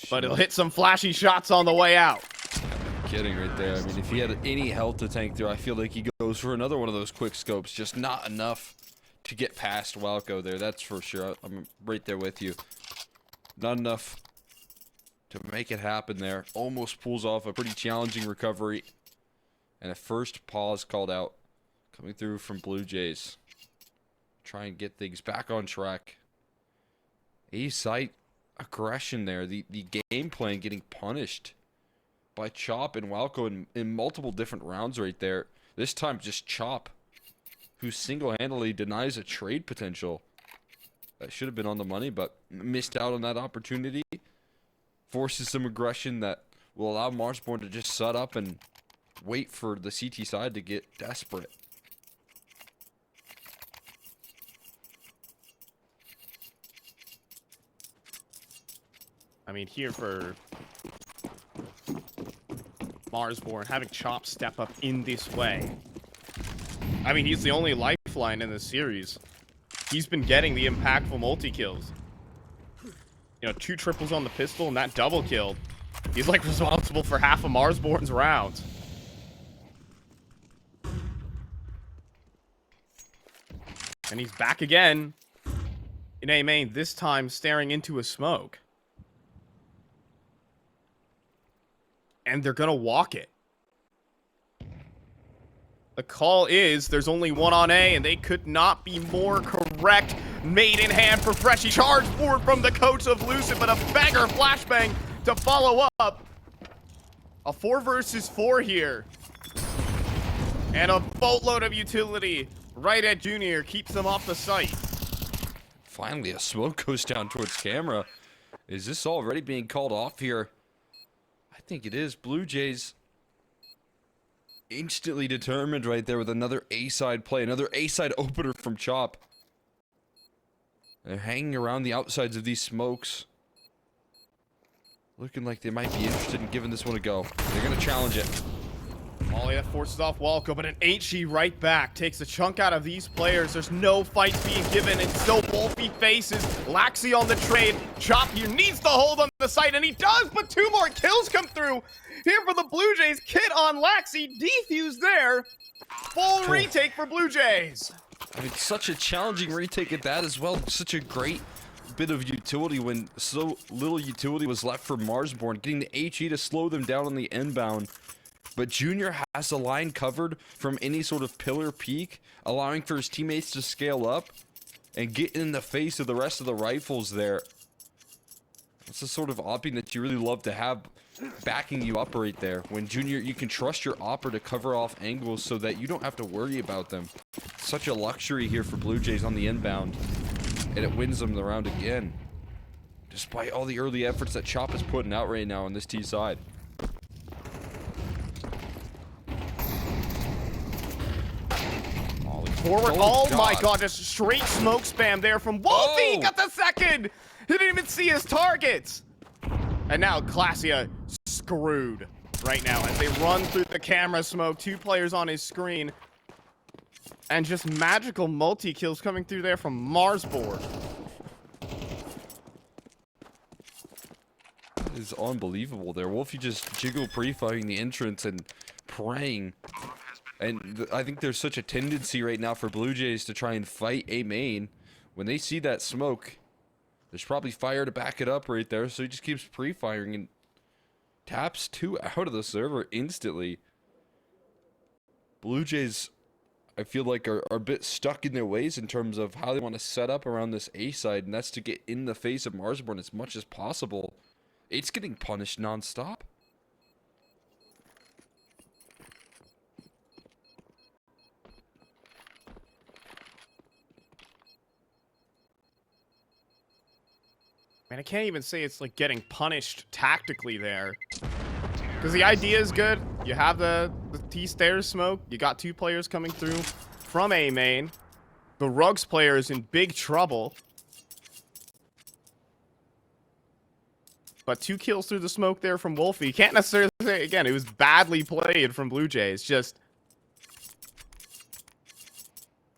But he'll hit some flashy shots on the way out. Kidding right there. I mean, if he had any health to tank through, I feel like he goes for another one of those quick scopes. Just not enough to get past Walco there. That's for sure. I'm right there with you. Not enough to make it happen there. Almost pulls off a pretty challenging recovery. And a first pause called out. Coming through from BLUEJAYS. Try and get things back on track. A-site aggression there. The game plan getting punished by Chop and Walco in multiple different rounds right there. This time just Chop, who single-handedly denies a trade potential. That should have been on the money, but missed out on that opportunity. Forces some aggression that will allow Marsborne to just set up and wait for the CT side to get desperate. I mean, here for Marsborne, having Chop step up in this way. I mean, he's the only lifeline in this series. He's been getting the impactful multi-kills. You know, 2 triples on the pistol and that double kill. He's like responsible for half of Marsborne's rounds. And he's back again in A main, this time staring into a smoke. And they're gonna walk it. The call is there's only one on A, and they could not be more correct. Made in hand for Freshy. Charge forward from the coach of Lucid, but a bagger flashbang to follow up. A 4 versus 4 here. And a boatload of utility right at Junior. Keeps them off the site. Finally, a smoke goes down towards camera. Is this already being called off here? I think it is. BLUEJAYS instantly determined right there with another A-side play. Another A-side opener from Chop. They're hanging around the outsides of these smokes. Looking like they might be interested in giving this one a go. They're going to challenge it. Molly that forces off Walco, but an HE right back takes a chunk out of these players. There's no fights being given, and still Wolfie faces Laxi on the trade. Chop here needs to hold on the site, and he does, but 2 more kills come through here for the BLUEJAYS. Kit on Laxi, defuse there. Full retake for BLUEJAYS. I mean, such a challenging retake at that as well. Such a great bit of utility when so little utility was left for Marsborne. Getting the HE to slow them down on the inbound. But Junior has the line covered from any sort of pillar peak, allowing for his teammates to scale up and get in the face of the rest of the rifles there. It's the sort of opping that you really love to have backing you up right there. When Junior, you can trust your opper to cover off angles so that you don't have to worry about them. Such a luxury here for BLUEJAYS on the inbound. And it wins them the round again. Despite all the early efforts that Chop is putting out right now on this T side. forward. Oh my god, just straight smoke spam there from Wolfie. Oh. Got the second. He didn't even see his targets. And now CLASIA screwed right now as they run through the camera smoke. 2 players on his screen. And just magical multi-kills coming through there from Marsborne. Is unbelievable there. Wolfie just jiggle pre-firing the entrance and praying. And I think there's such a tendency right now for BLUEJAYS to try and fight a main. When they see that smoke, there's probably fire to back it up right there. So he just keeps pre-firing and taps 2 out of the server instantly. BLUEJAYS, I feel like, are a bit stuck in their ways in terms of how they want to set up around this A side. And that's to get in the face of Marsborne as much as possible. It's getting punished non-stop. Man, I can't even say it's like getting punished tactically there. Because the idea is good. You have the T-stairs smoke. You got 2 players coming through from A main. The Rugs player is in big trouble. But 2 kills through the smoke there from Wolfie. Can't necessarily say, again, it was badly played from BLUEJAYS. Just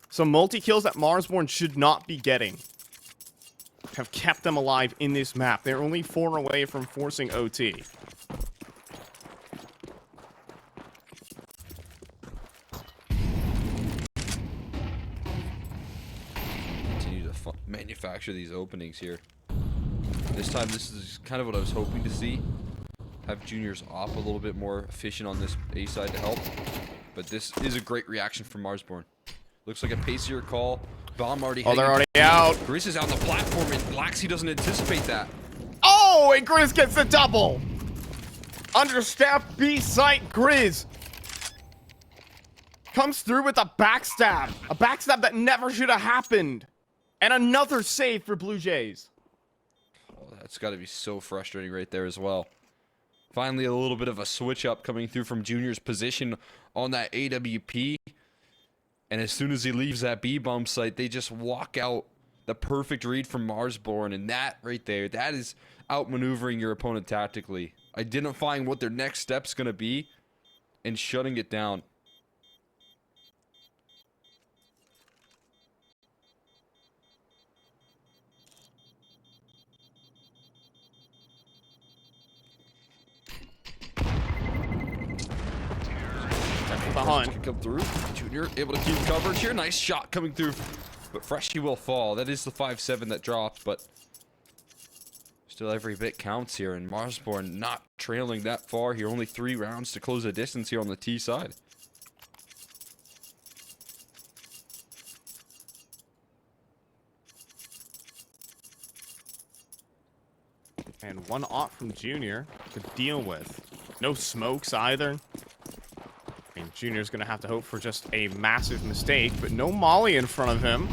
some multi-kills that Marsborne should not be getting have kept them alive in this map. They're only 4 away from forcing OT. Continue to manufacture these openings here. This time, this is kind of what I was hoping to see. Have juniors off a little bit more efficient on this A side to help. But this is a great reaction from Marsborne. Looks like a pacier call. Bomb already. Oh, they're already out. Grizz is out on the platform, and Laxi doesn't anticipate that. Oh, and Grizz gets the double. Understaffed B site Grizz comes through with a backstab. A backstab that never should have happened. And another save for BLUEJAYS. That's got to be so frustrating right there as well. Finally, a little bit of a switch up coming through from Junior's position on that AWP. And as soon as he leaves that B-bomb site, they just walk out the perfect read from Marsborne. And that right there, that is outmaneuvering your opponent tactically. Identifying what their next step's going to be and shutting it down. Behind. Can come through. Junior able to keep coverage here. Nice shot coming through. But Freshie will fall. That is the 5-7 that dropped, but still every bit counts here. And Marsborne not trailing that far here. Only 3 rounds to close the distance here on the T side. And 1 off from Junior to deal with. No smokes either. And Junior's going to have to hope for just a massive mistake, but no molly in front of him.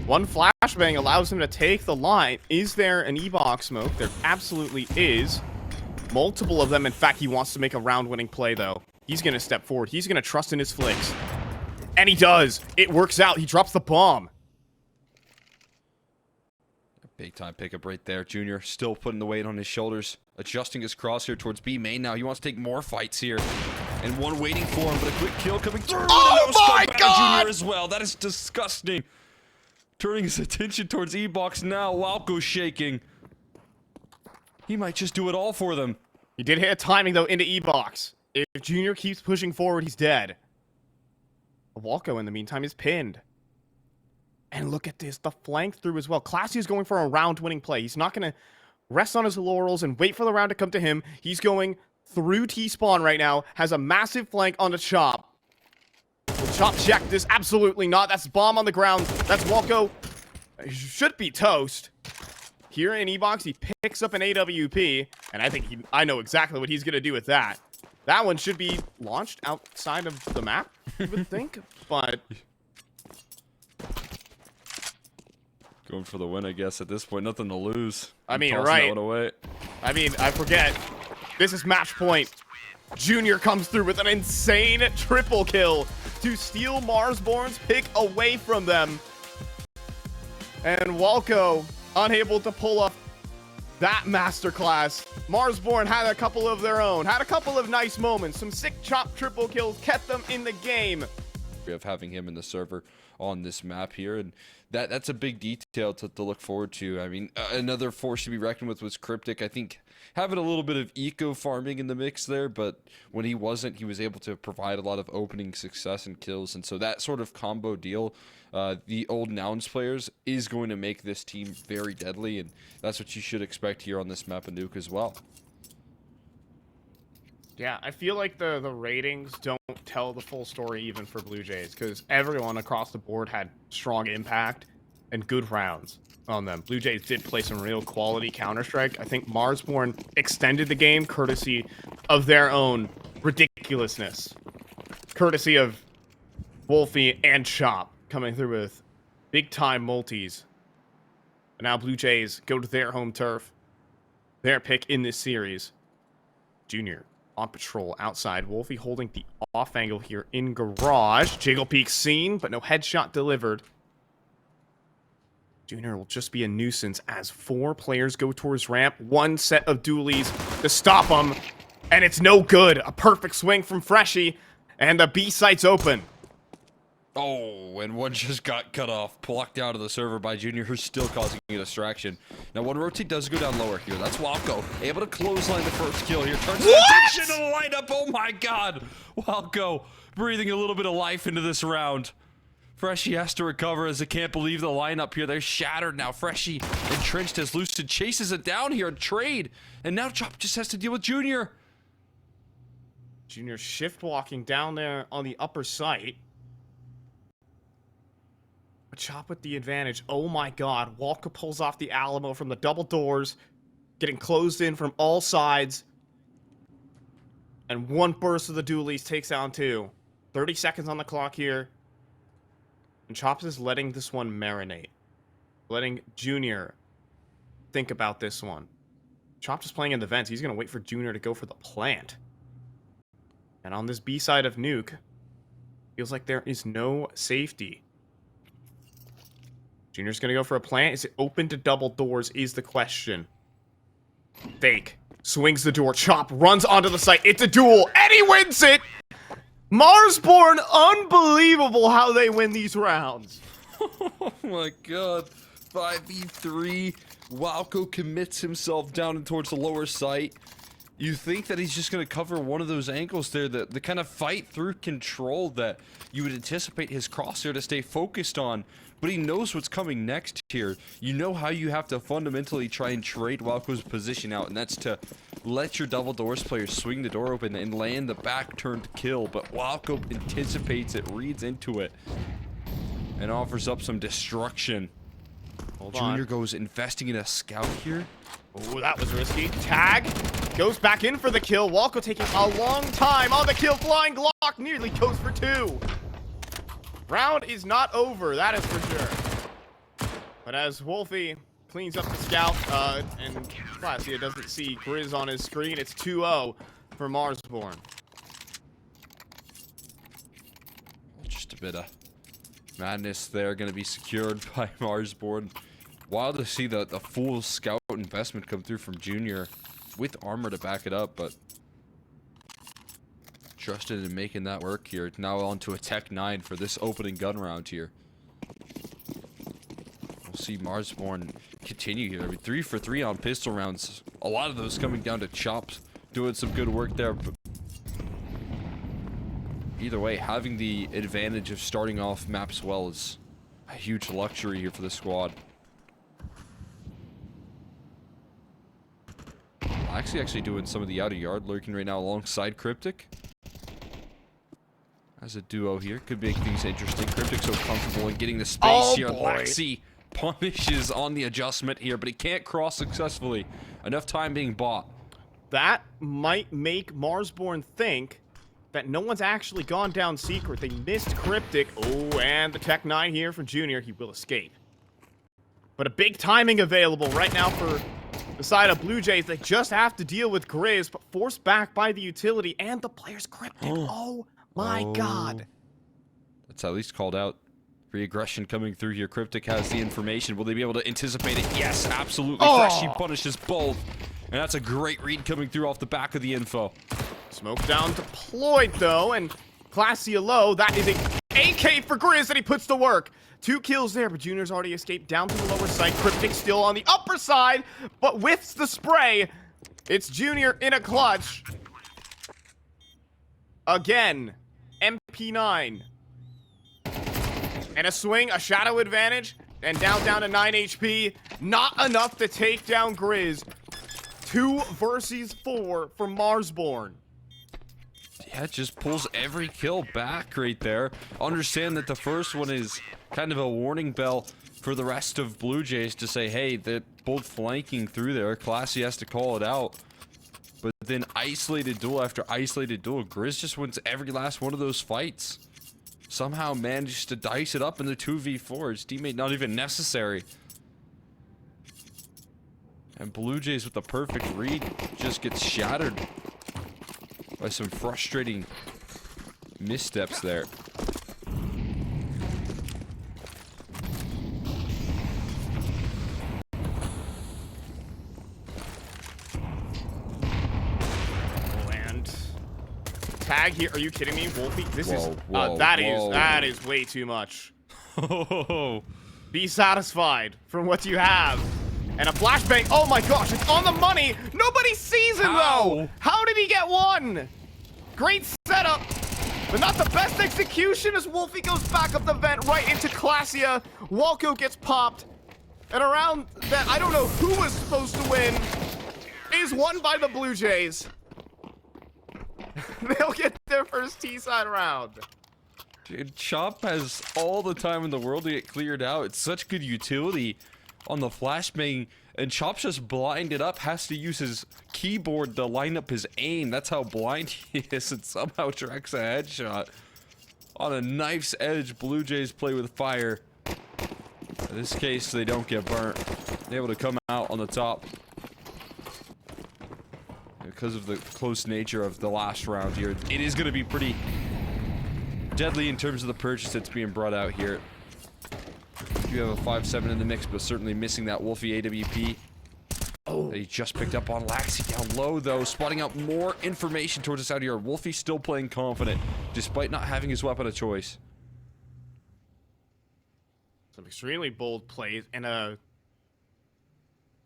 1 flashbang allows him to take the line. Is there an E-box smoke? There absolutely is. Multiple of them. In fact, he wants to make a round-winning play, though. He's going to step forward. He's going to trust in his flicks. And he does. It works out. He drops the bomb. Big time pickup right there. Junior still putting the weight on his shoulders. Adjusting his crosshair towards B main now. He wants to take more fights here. And 1 waiting for him, but a quick kill coming through. Oh my God! Junior as well. That is disgusting. Turning his attention towards E-box now. Walco shaking. He might just do it all for them. He did hit a timing, though, into E-box. If Junior keeps pushing forward, he's dead. Walco, in the meantime, is pinned. And look at this, the flank through as well. CLASIA is going for a round-winning play. He's not going to rest on his laurels and wait for the round to come to him. He's going through T-spawn right now, has a massive flank on the chop. Will chop check this? Absolutely not. That's bomb on the ground. That's Walco. He should be toast. Here in E-box, he picks up an AWP, and I know exactly what he's going to do with that. That one should be launched outside of the map, you would think, but going for the win, I guess, at this point. Nothing to lose. I mean, Tossing right. that one away. I mean, I forget. This is match point. Junior comes through with an insane triple kill to steal Marsborne's pick away from them. And Walco unable to pull off that masterclass. Marsborne had a couple of their own, had a couple of nice moments. Some sick chop triple kills kept them in the game. Of having him in the server on this map here, and that's a big detail to look forward to. I mean, another force to be reckoned with was Cryptic. I think having a little bit of eco farming in the mix there, but when he wasn't, he was able to provide a lot of opening success and kills, and so that sort of combo deal, the old Nouns players, is going to make this team very deadly, and that's what you should expect here on this map of Nuke as well. Yeah, I feel like the ratings don't tell the full story even for Blue Jays, because everyone across the board had strong impact and good rounds on them. Blue Jays did play some real quality Counter-Strike. I think Marsborne extended the game courtesy of their own ridiculousness. Courtesy of Wolfie and Chop coming through with big-time multis. And now Blue Jays go to their home turf. Their pick in this series. Junior on patrol outside. Wolfie holding the off angle here in garage. Jiggle peek seen, but no headshot delivered. Junior will just be a nuisance as 4 players go towards ramp. 1 set of dualies to stop him. And it's no good. A perfect swing from Freshie. And the B site's open. Oh, and one just got cut off, plucked out of the server by Junior, who's still causing a distraction. Now, one rotate does go down lower here. That's Walco, able to clothesline the first kill here. Turns the attention to the lineup. Oh my god. Walco breathing a little bit of life into this round. Freshie has to recover as they can't believe the lineup here. They're shattered now. Freshie entrenched as Lucid chases it down here and trade. And now Chop just has to deal with Junior. Junior shift walking down there on the upper site. Chop with the advantage. Oh my god. Walker pulls off the Alamo from the double doors. Getting closed in from all sides. And 1 burst of the dualies takes down 2. 30 seconds on the clock here. And Chops is letting this one marinate. Letting Junior think about this one. Chops is playing in the vents. He's going to wait for Junior to go for the plant. And on this B side of Nuke, feels like there is no safety. Junior's gonna go for a plant. Is it open to double doors is the question. Fake. Swings the door. Chop runs onto the site. It's a duel. And he wins it! Marsborne, unbelievable how they win these rounds. Oh my god. 5v3. Walco commits himself down and towards the lower site. You think that he's just going to cover one of those angles there, the kind of fight through control that you would anticipate his crosshair to stay focused on, but he knows what's coming next here. You know how you have to fundamentally try and trade Walco's position out, and that's to let your double doors player swing the door open and land the back turned kill, but Walco anticipates it, reads into it, and offers up some destruction. Junior goes investing in a scout here. Oh, that was risky. Tag goes back in for the kill. Walco taking a long time on the kill. Flying Glock nearly goes for 2. Round is not over, that is for sure. But as Wolfie cleans up the scout, and CLASIA doesn't see Grizz on his screen, it's 2-0 for Marsborne. Just a bit of madness there, going to be secured by Marsborne. Wild to see the full scout investment come through from Junior with armor to back it up, but trusted in making that work here. Now on to a Tech 9 for this opening gun round here. We'll see Marsborne continue here. I mean, 3 for 3 on pistol rounds. A lot of those coming down to Chops, doing some good work there. But either way, having the advantage of starting off maps well is a huge luxury here for the squad. Actually doing some of the outer yard lurking right now alongside Cryptic. As a duo here, could make things interesting. Cryptic so comfortable in getting the space here. Lexi punishes on the adjustment here, but he can't cross successfully. Enough time being bought. That might make Marsborne think that no one's actually gone down secret. They missed Cryptic. Oh, and the Tech 9 here for Junior. He will escape. But a big timing available right now for the side of Blue Jays. They just have to deal with Grizz, but forced back by the utility and the player's Cryptic. Oh my god. It's at least called out. Re-aggression coming through here. Cryptic has the information. Will they be able to anticipate it? Yes, absolutely. Oh. Freshie punishes both. And that's a great read coming through off the back of the info. Smoke down deployed, though, and CLASIA low. That is a AK for Grizz that he puts to work. 2 kills there, but Junior's already escaped down to the lower side. Cryptic still on the upper side, but whiffs the spray. It's Junior in a clutch. Again, MP9. And a swing, a shadow advantage, and down to 9 HP. Not enough to take down Grizz. 2 versus 4 for Marsborne. Yeah, it just pulls every kill back right there. Understand that the first one is kind of a warning bell for the rest of BLUEJAYS to say, hey, they're both flanking through there. CLASIA has to call it out. But then isolated duel after isolated duel, Grizz just wins every last one of those fights. Somehow managed to dice it up in the 2v4. His teammate not even necessary. And BLUEJAYS with the perfect read just gets shattered by some frustrating missteps there. And tag here. Are you kidding me, Wolfie? This is Whoa, that is way too much. Be satisfied from what you have. And a flashbang. Oh my gosh, it's on the money. Nobody sees him though. How did he get one? Great setup, but not the best execution as Wolfie goes back up the vent right into CLASIA. Walko gets popped. And around that, I don't know who was supposed to win, is won by the BLUEJAYS. They'll get their first T-side round. Dude, Chop has all the time in the world to get cleared out. It's such good utility on the flashbang, and Chop's just blinded up, has to use his keyboard to line up his aim. That's how blind he is, and somehow tracks a headshot. On a knife's edge, BLUEJAYS play with fire. In this case, they don't get burnt. They're able to come out on the top. Because of the close nature of the last round here, it is going to be pretty deadly in terms of the purchase that's being brought out here. You have a 5-7 in the mix, but certainly missing that Wolfie AWP. Oh, he just picked up on Laxi down low, though, spotting out more information towards the side here. Wolfie still playing confident, despite not having his weapon of choice. Some extremely bold plays and an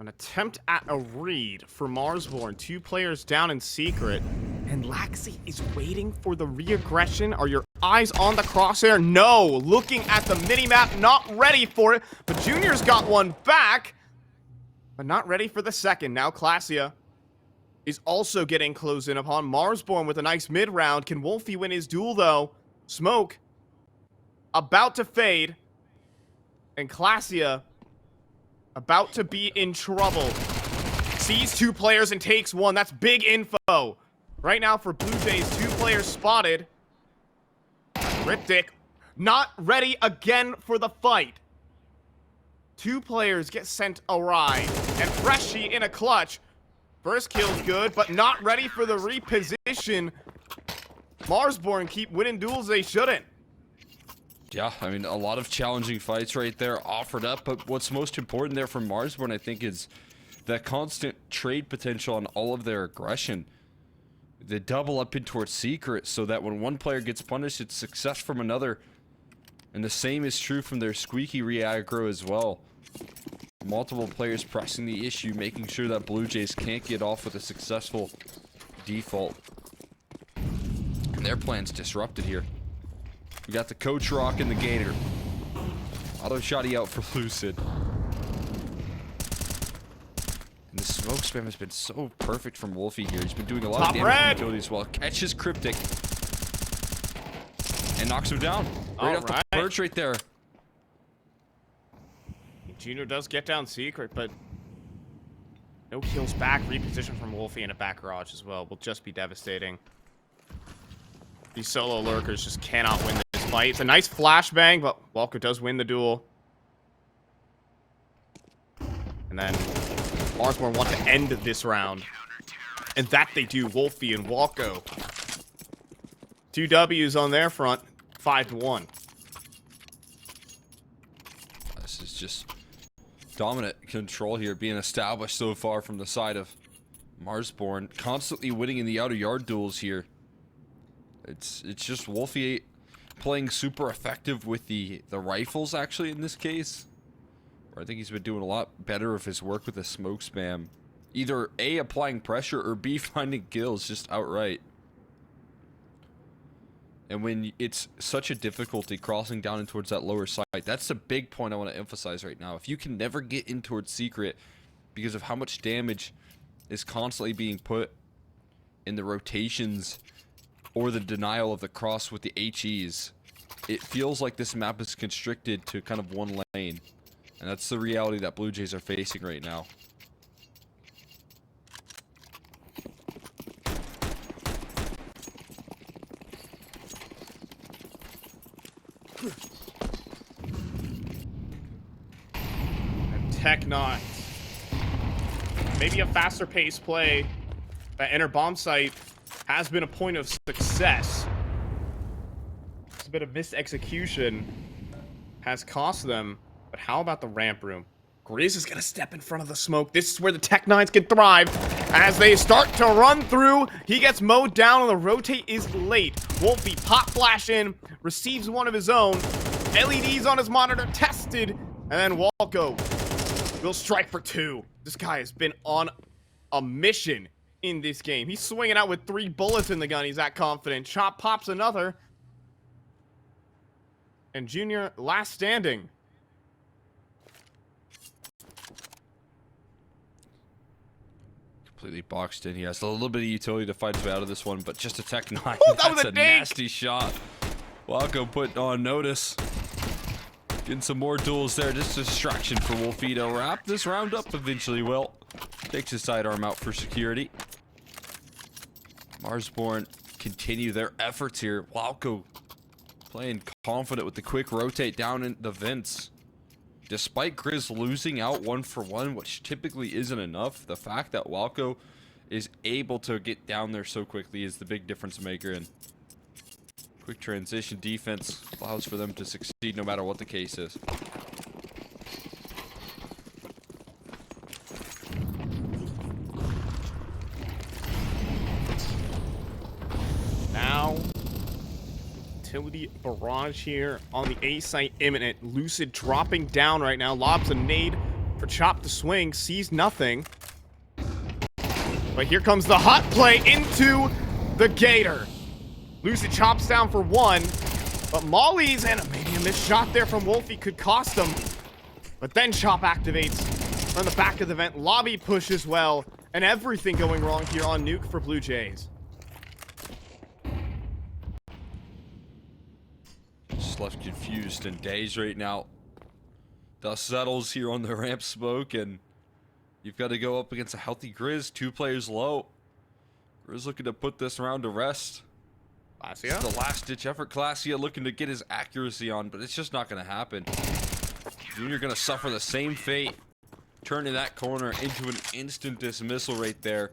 attempt at a read for Marsborne. 2 players down in secret. And Laxi is waiting for the re-aggression. Are your eyes on the crosshair? No. Looking at the minimap, not ready for it. But Junior's got one back, but not ready for the second. Now CLASIA is also getting close in upon Marsborne with a nice mid-round. Can Wolfie win his duel, though? Smoke about to fade. And CLASIA about to be in trouble. Sees 2 players and takes one. That's big info. Right now for BLUEJAYS, 2 players spotted. Cryptic not ready again for the fight. 2 players get sent awry. And Freshie in a clutch. First kill's good, but not ready for the reposition. Marsborne keep winning duels they shouldn't. Yeah, I mean, a lot of challenging fights right there offered up, but what's most important there for Marsborne, I think, is that constant trade potential on all of their aggression. They double up in towards secret so that when one player gets punished, it's success from another. And the same is true from their squeaky re-aggro as well. Multiple players pressing the issue, making sure that BLUEJAYS can't get off with a successful default. And their plan's disrupted here. We got the Coach Rock and the Gator. Auto shotty out for Lucid. And the smoke spam has been so perfect from Wolfie here. He's been doing a lot of damage utility as well. Catches Cryptic. And knocks him down. Right off the perch right there. Junior does get down secret, but no kills back. Reposition from Wolfie in a back garage as well will just be devastating. These solo lurkers just cannot win this fight. It's a nice flashbang, but Walker does win the duel. And then Marsborne want to end this round. And that they do. Wolfie and Walko. 2 W's on their front. 5-1. just dominant control here being established so far from the side of Marsborne, constantly winning in the outer yard duels here. It's just Wolfie playing super effective with the rifles actually in this case. Or I think he's been doing a lot better of his work with the smoke spam. Either A, applying pressure, or B, finding kills just outright. And when it's such a difficulty crossing down in towards that lower side, that's the big point I want to emphasize right now. If you can never get in towards secret because of how much damage is constantly being put in the rotations or the denial of the cross with the HEs, it feels like this map is constricted to kind of one lane. And that's the reality that Blue Jays are facing right now. And Tech9. Maybe a faster pace play. That enter bomb site has been a point of success. It's a bit of misexecution has cost them. But how about the ramp room? Grizz is going to step in front of the smoke. This is where the Tech9s can thrive. As they start to run through, he gets mowed down and the rotate is late. Wolfie pop flash in, receives one of his own. LEDs on his monitor tested. And then Walco will strike for 2. This guy has been on a mission in this game. He's swinging out with 3 bullets in the gun. He's that confident. Chop pops another. And Junior last standing. Completely boxed in. He has a little bit of utility to fight his way out of this one, but just a Tech9. Oh, that was That's a a dink. nasty shot. Walco put on notice. Getting some more duels there. Just a distraction for Wolfie to wrap this round up eventually. Well, takes his sidearm out for security. Marsborne continue their efforts here. Walco playing confident with the quick rotate down in the vents. Despite Grizz losing out 1-for-1, which typically isn't enough, the fact that Walco is able to get down there so quickly is the big difference maker. And quick transition defense allows for them to succeed no matter what the case is. Now, utility barrage here on the A site imminent. Lucid dropping down right now. Lobs a nade for Chop to swing. Sees nothing. But here comes the hot play into the Gator. Lucid chops down for 1. But Molly's and maybe a missed shot there from Wolfie could cost him. But then Chop activates on the back of the vent. Lobby push as well. And everything going wrong here on Nuke for Blue Jays. Just left confused and dazed right now. Dust settles here on the ramp smoke, and you've got to go up against a healthy Grizz. 2 players low. Grizz looking to put this round to rest. CLASIA? It's the last-ditch effort. CLASIA looking to get his accuracy on, but it's just not going to happen. Junior going to suffer the same fate. Turning that corner into an instant dismissal right there.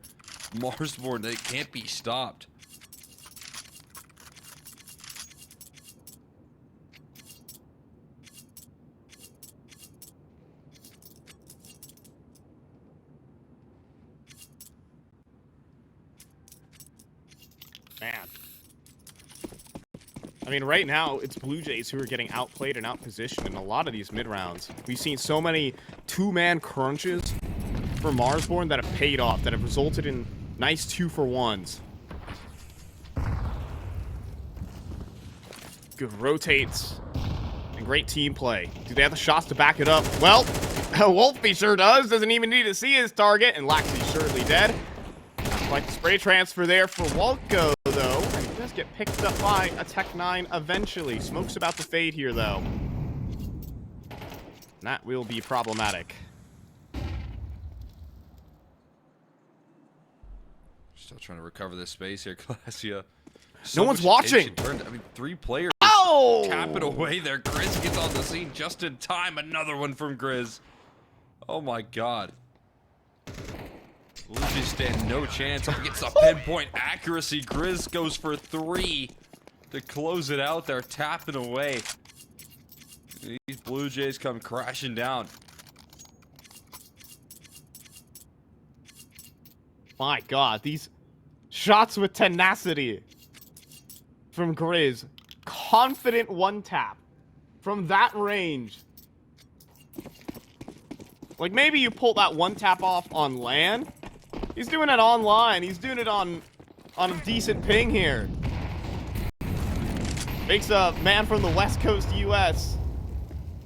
Marsborne, they can't be stopped. Man. I mean, right now, it's Blue Jays who are getting outplayed and outpositioned in a lot of these mid-rounds. We've seen so many 2-man crunches for Marsborne that have paid off, that have resulted in nice 2-for-1s. Good rotates. And great team play. Do they have the shots to back it up? Well, Wolfie sure does. Doesn't even need to see his target. And Laxey's surely dead. Like the spray transfer there for Walco, though. And he does get picked up by a Tech9 eventually. Smoke's about to fade here, though. And that will be problematic. Still trying to recover this space here, CLASIA. No one's watching. I mean, 3 players. Oh! Tap it away there. Grizz gets on the scene just in time. Another one from Grizz. Oh my god. Blue Jays stand no chance up against the pinpoint accuracy. Grizz goes for 3 to close it out there, tapping away. These Blue Jays come crashing down. My God, these shots with tenacity from Grizz. Confident one tap from that range. Like, maybe you pull that one tap off on land. He's doing it online. He's doing it on a decent ping here. Makes a man from the West Coast US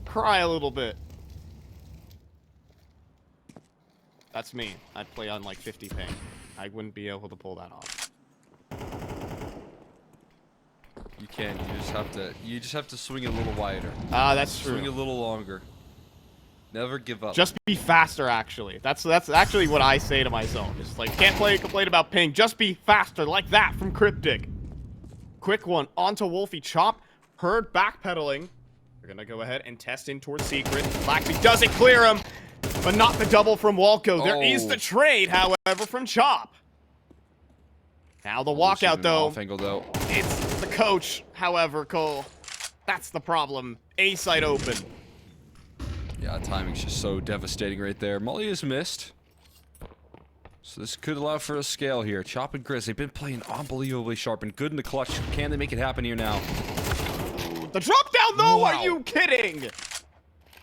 cry a little bit. That's me. I'd play on like 50 ping. I wouldn't be able to pull that off. You can. You just have to swing a little wider. Ah, that's true. Swing a little longer. Never give up. Just be faster, actually. That's actually what I say to myself. It's like, can't complain about ping. Just be faster, like that from Cryptic. Quick one onto Wolfie. Chop. Herd backpedaling. They're gonna go ahead and test in towards Secret. Blackbeak doesn't clear him, but not the double from Walco. There is the trade, however, from Chop. Now the walkout, though. Off angle, though. It's the coach, however, Cole. That's the problem. A side open. Yeah, timing's just so devastating right there. Molly is missed. So this could allow for a scale here. Chop and Grizz, they've been playing unbelievably sharp and good in the clutch. Can they make it happen here now? The drop down, though? Wow. Are you kidding?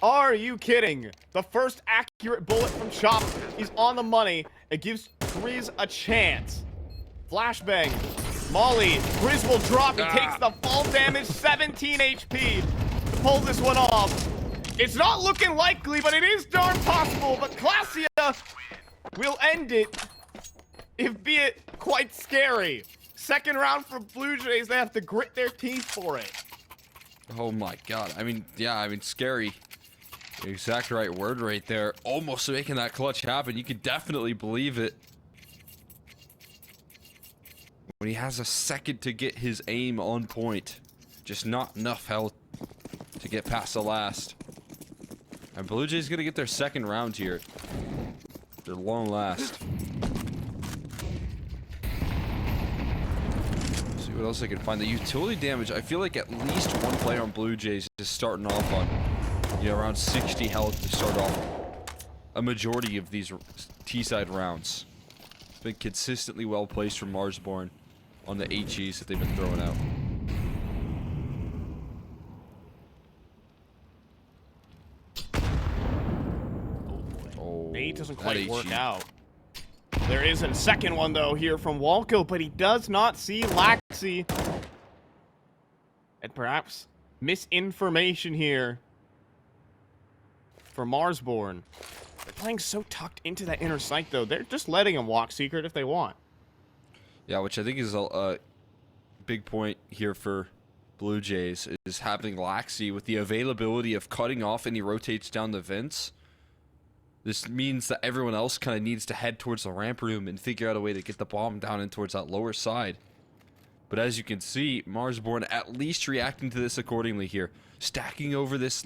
Are you kidding? The first accurate bullet from Chop is on the money. It gives Grizz a chance. Flashbang. Molly. Grizz will drop. He takes the fall damage. 17 HP to pull this one off. It's not looking likely, but it is darn possible. But CLASIA will end it, if be it quite scary. Second round for Blue Jays. They have to grit their teeth for it. Oh my God. I mean, yeah, I mean, scary. The exact right word right there. Almost making that clutch happen. You can definitely believe it. When he has a second to get his aim on point. Just not enough health to get past the last. And Blue Jays gonna get their second round here. Their long last. See what else I can find. The utility damage, I feel like at least one player on Blue Jays is starting off on, you know, around 60 health to start off a majority of these T-side rounds. It's been consistently well placed from Marsborne on the HEs that they've been throwing out. Nate doesn't quite work out. There is a second one, though, here from Walco, but he does not see Laxi. And perhaps misinformation here for Marsborne. They're playing so tucked into that inner sight, though. They're just letting him walk Secret if they want. Yeah, which I think is a big point here for Blue Jays, is having Laxi with the availability of cutting off and he rotates down the vents. This means that everyone else kind of needs to head towards the ramp room and figure out a way to get the bomb down in towards that lower side. But as you can see, Marsborne at least reacting to this accordingly here. Stacking over this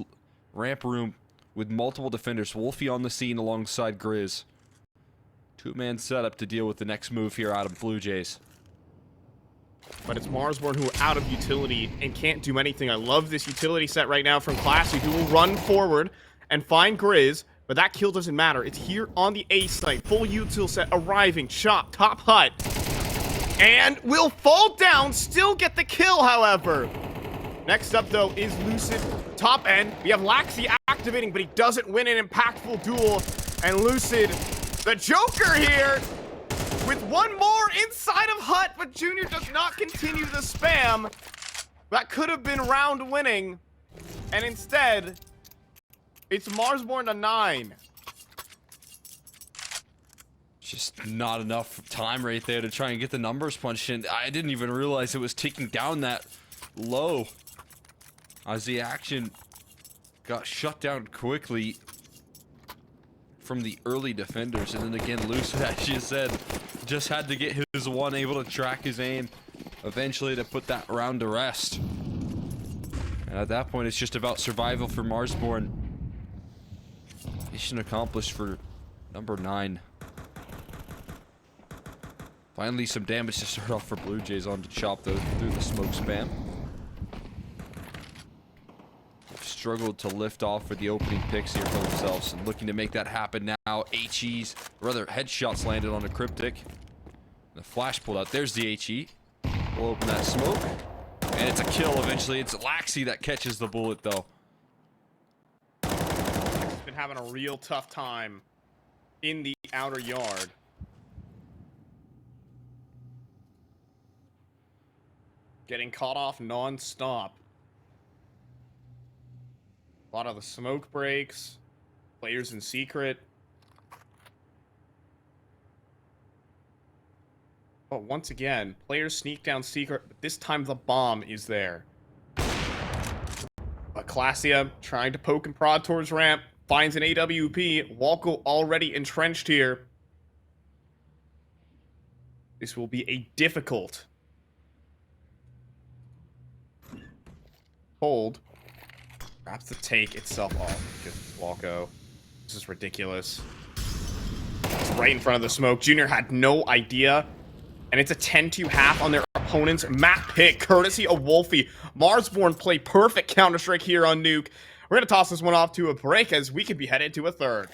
ramp room with multiple defenders. Wolfie on the scene alongside Grizz. Two-man setup to deal with the next move here out of Blue Jays. But it's Marsborne who are out of utility and can't do anything. I love this utility set right now from CLASIA, who will run forward and find Grizz. But that kill doesn't matter. It's here on the A site. Full util set arriving. Chop, top hut. And will fall down. Still get the kill, however. Next up, though, is Lucid. Top end. We have Laxi activating, but he doesn't win an impactful duel. And Lucid, the Joker here, with one more inside of hut, but Junior does not continue the spam. That could have been round winning. And instead, it's Marsborne to 9. Just not enough time right there to try and get the numbers punched in. I didn't even realize it was ticking down that low. As the action got shut down quickly from the early defenders. And then again, Lucid, as you said, just had to get his one, able to track his aim eventually to put that round to rest. And at that point, it's just about survival for Marsborne. Mission accomplished for number 9. Finally, some damage to start off for Blue Jays on to Chop, though, through the smoke spam. struggled to lift off for the opening picks here for themselves, and looking to make that happen now. HE's, rather headshots landed on a Cryptic. The flash pulled out. There's the HE. We'll open that smoke. And it's a kill eventually. It's Laxi that catches the bullet though. He's been having a real tough time in the outer yard. Getting caught off non-stop. A lot of the smoke breaks. Players in secret. But once again, players sneak down secret, but this time the bomb is there. But CLASIA trying to poke and prod towards ramp, finds an AWP. Walko already entrenched here. This will be a difficult hold. Perhaps the take itself off. Just Walko. This is ridiculous. It's right in front of the smoke. Junior had no idea. And it's a 10-2 half on their opponent's map pick, courtesy of Wolfie. Marsborne play perfect Counter-Strike here on Nuke. We're going to toss this one off to a break as we could be headed to a third.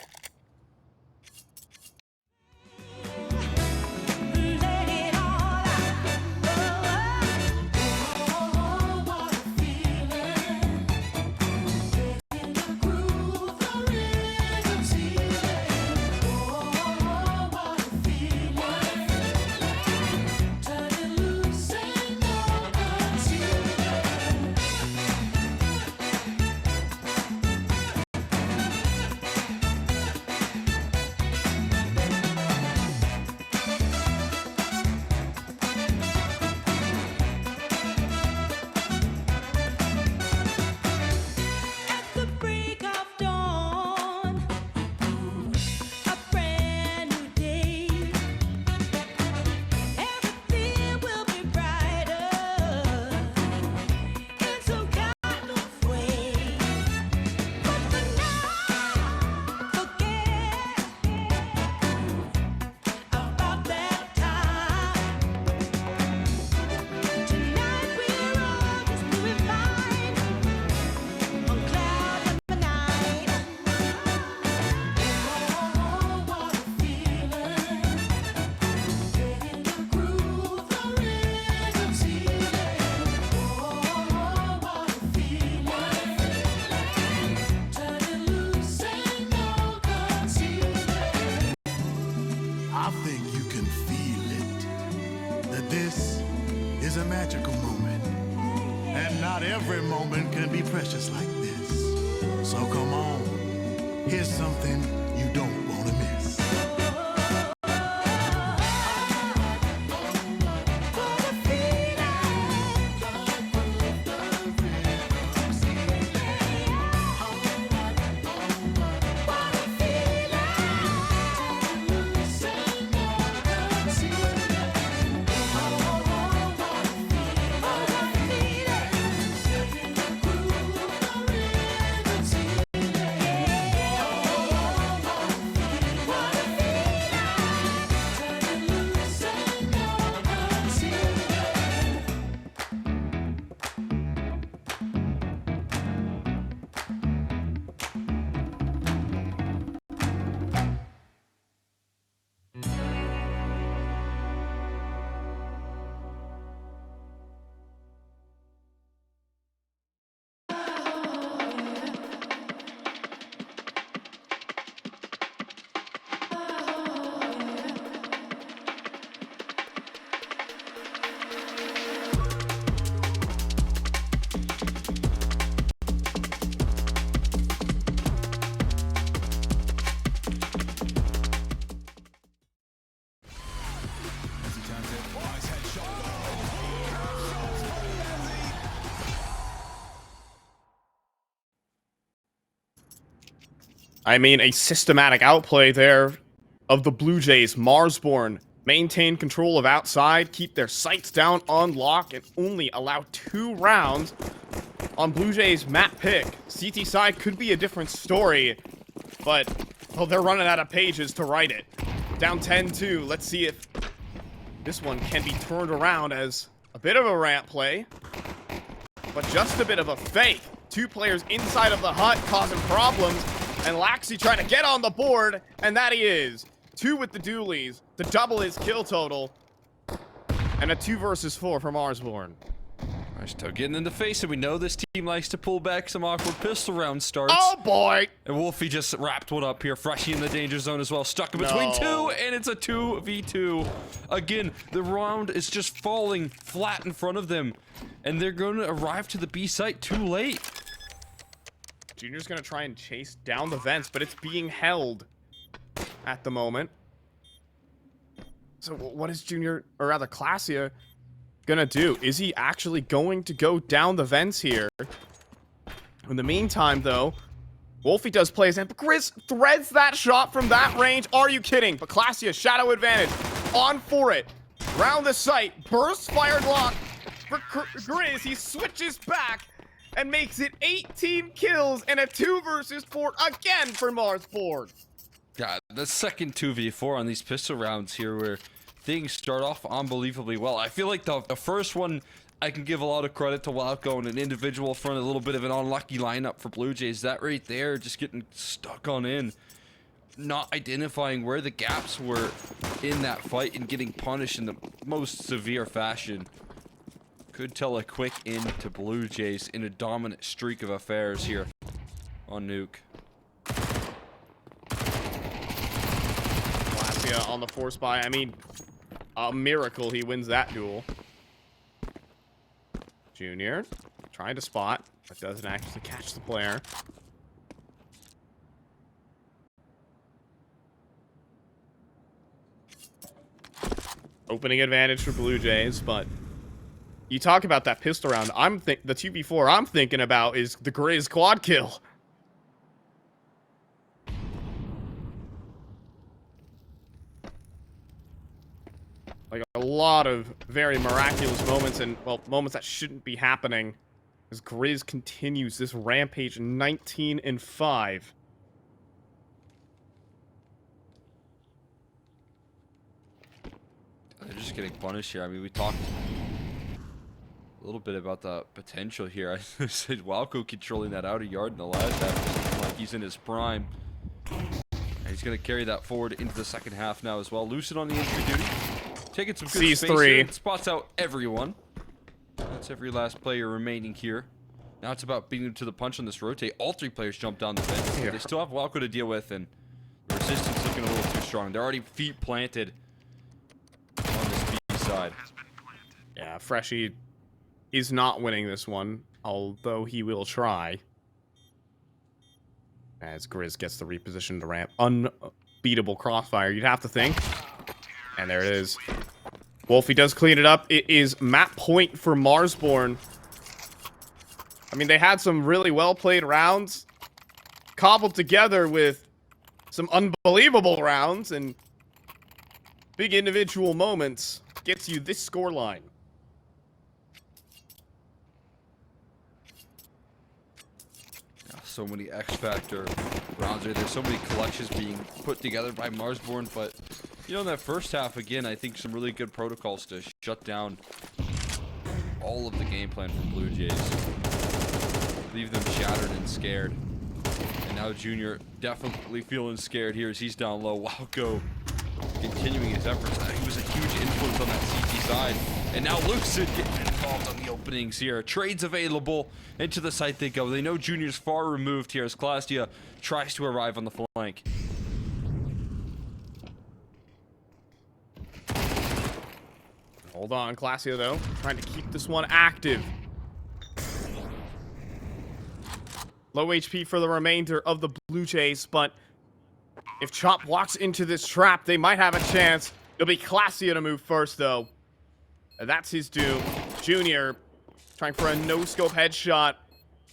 magical moment. And not every moment can be precious like this. So come on, here's something you don't want to miss. I mean, a systematic outplay there of the Blue Jays. Marsborne maintain control of outside, keep their sights down on lock, and only allow 2 rounds on Blue Jays' map pick. CT side could be a different story, but well, they're running out of pages to write it. Down 10-2. Let's see if this one can be turned around as a bit of a ramp play, but just a bit of a fake two players inside of the hut causing problems, and Laxi trying to get on the board, and that he is. 2 with the dualies to double his kill total, and a 2 versus 4 for Marsborne. Nice toe getting in the face, and we know this team likes to pull back some awkward pistol round starts. Oh boy! And Wolfie just wrapped one up here. Freshie in the danger zone as well. Stuck in between two, and it's a 2v2. Again, the round is just falling flat in front of them, and they're going to arrive to the B site too late. Junior's gonna try and chase down the vents, but it's being held at the moment. So what is Junior, or rather CLASIA, gonna do? Is he actually going to go down the vents here? In the meantime, though, Wolfie does play his hand, but Grizz threads that shot from that range. Are you kidding? But CLASIA, shadow advantage, on for it. Round the site, burst fire block for Grizz. He switches back and makes it 18 kills and a 2 versus 4 again for Marsborne. Yeah, the second 2v4 on these pistol rounds here where things start off unbelievably well. I feel like the first one, I can give a lot of credit to Wildco and an individual front, a little bit of an unlucky lineup for Blue Jays. That right there, just getting stuck on in, not identifying where the gaps were in that fight and getting punished in the most severe fashion. Could tell a quick end to Blue Jays in a dominant streak of affairs here on Nuke. CLASIA on the force buy. I mean, a miracle he wins that duel. Junior trying to spot, but doesn't actually catch the player. Opening advantage for Blue Jays, but you talk about that pistol round. The 2v4 I'm thinking about is the Grizz quad kill. Like a lot of very miraculous moments, and well, moments that shouldn't be happening as Grizz continues this rampage 19-5. They're just getting punished here. I mean, we talked a little bit about the potential here. I said Wildco controlling that outer yard in the last half, like he's in his prime. And he's going to carry that forward into the second half now as well. Lucid on the entry duty. Taking some good Sees space 3. here and spots out everyone. That's every last player remaining here. Now it's about beating them to the punch on this rotate. All 3 players jump down the fence. Yeah. They still have Wildco to deal with, and the resistance looking a little too strong. They're already feet planted on this B side. Yeah, Freshie is not winning this one, although he will try. As Grizz gets the reposition to ramp. Unbeatable crossfire, you'd have to think. And there it is. Wolfie does clean it up. It is map point for Marsborne. I mean, they had some really well-played rounds, cobbled together with some unbelievable rounds, and big individual moments gets you this scoreline. So many X-Factor rounds there. There's so many collections being put together by Marsborne, but you know, in that first half, again, I think some really good protocols to shut down all of the game plan from Blue Jays. Leave them shattered and scared. And now Junior definitely feeling scared here as he's down low. Wildco continuing his efforts. He was a huge influence on that CT side. And now Lucid getting involved on the openings here. Trades available. Into the site they go. They know Junior's far removed here as CLASIA tries to arrive on the flank. Hold on, CLASIA, though. Trying to keep this one active. Low HP for the remainder of the Blue Jays, but if Chop walks into this trap, they might have a chance. It'll be CLASIA to move first, though. And that's his doom. Junior trying for a no-scope headshot.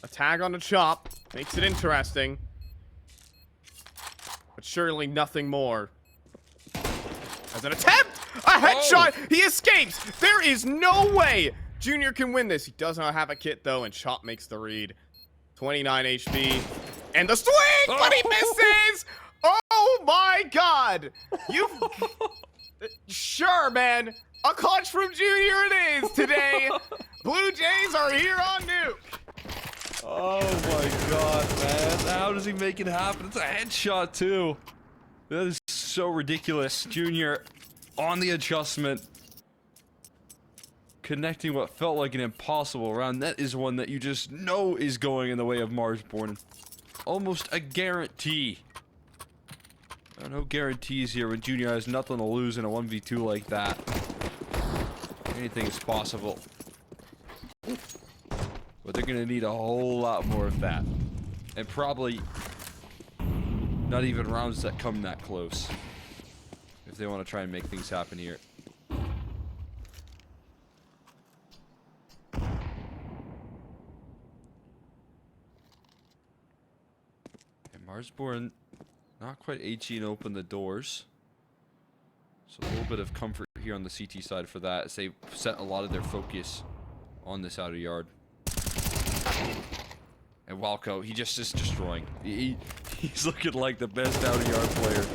A tag on the Chop. Makes it interesting. But surely nothing more. As an attempt! A headshot! He escapes! There is no way Junior can win this. He does not have a kit, though, and Chop makes the read. 29 HP. And the swing! But he misses! Oh my god! You... Sure, man. A clutch from Junior it is today. Blue Jays are here on Nuke. Oh my god, man. How does he make it happen? It's a headshot, too. That is so ridiculous. Junior on the adjustment. Connecting what felt like an impossible round. That is one that you just know is going in the way of Marsborne. Almost a guarantee. No guarantees here when Junior has nothing to lose in a 1v2 like that. Anything is possible. But they're gonna need a whole lot more of that. And probably not even rounds that come that close. If they want to try and make things happen here. And Marsborne not quite HE and open the doors. So a little bit of comfort here on the CT side for that, as they set a lot of their focus on this outer yard. And Walco, he just is destroying. He's looking like the best outer yard player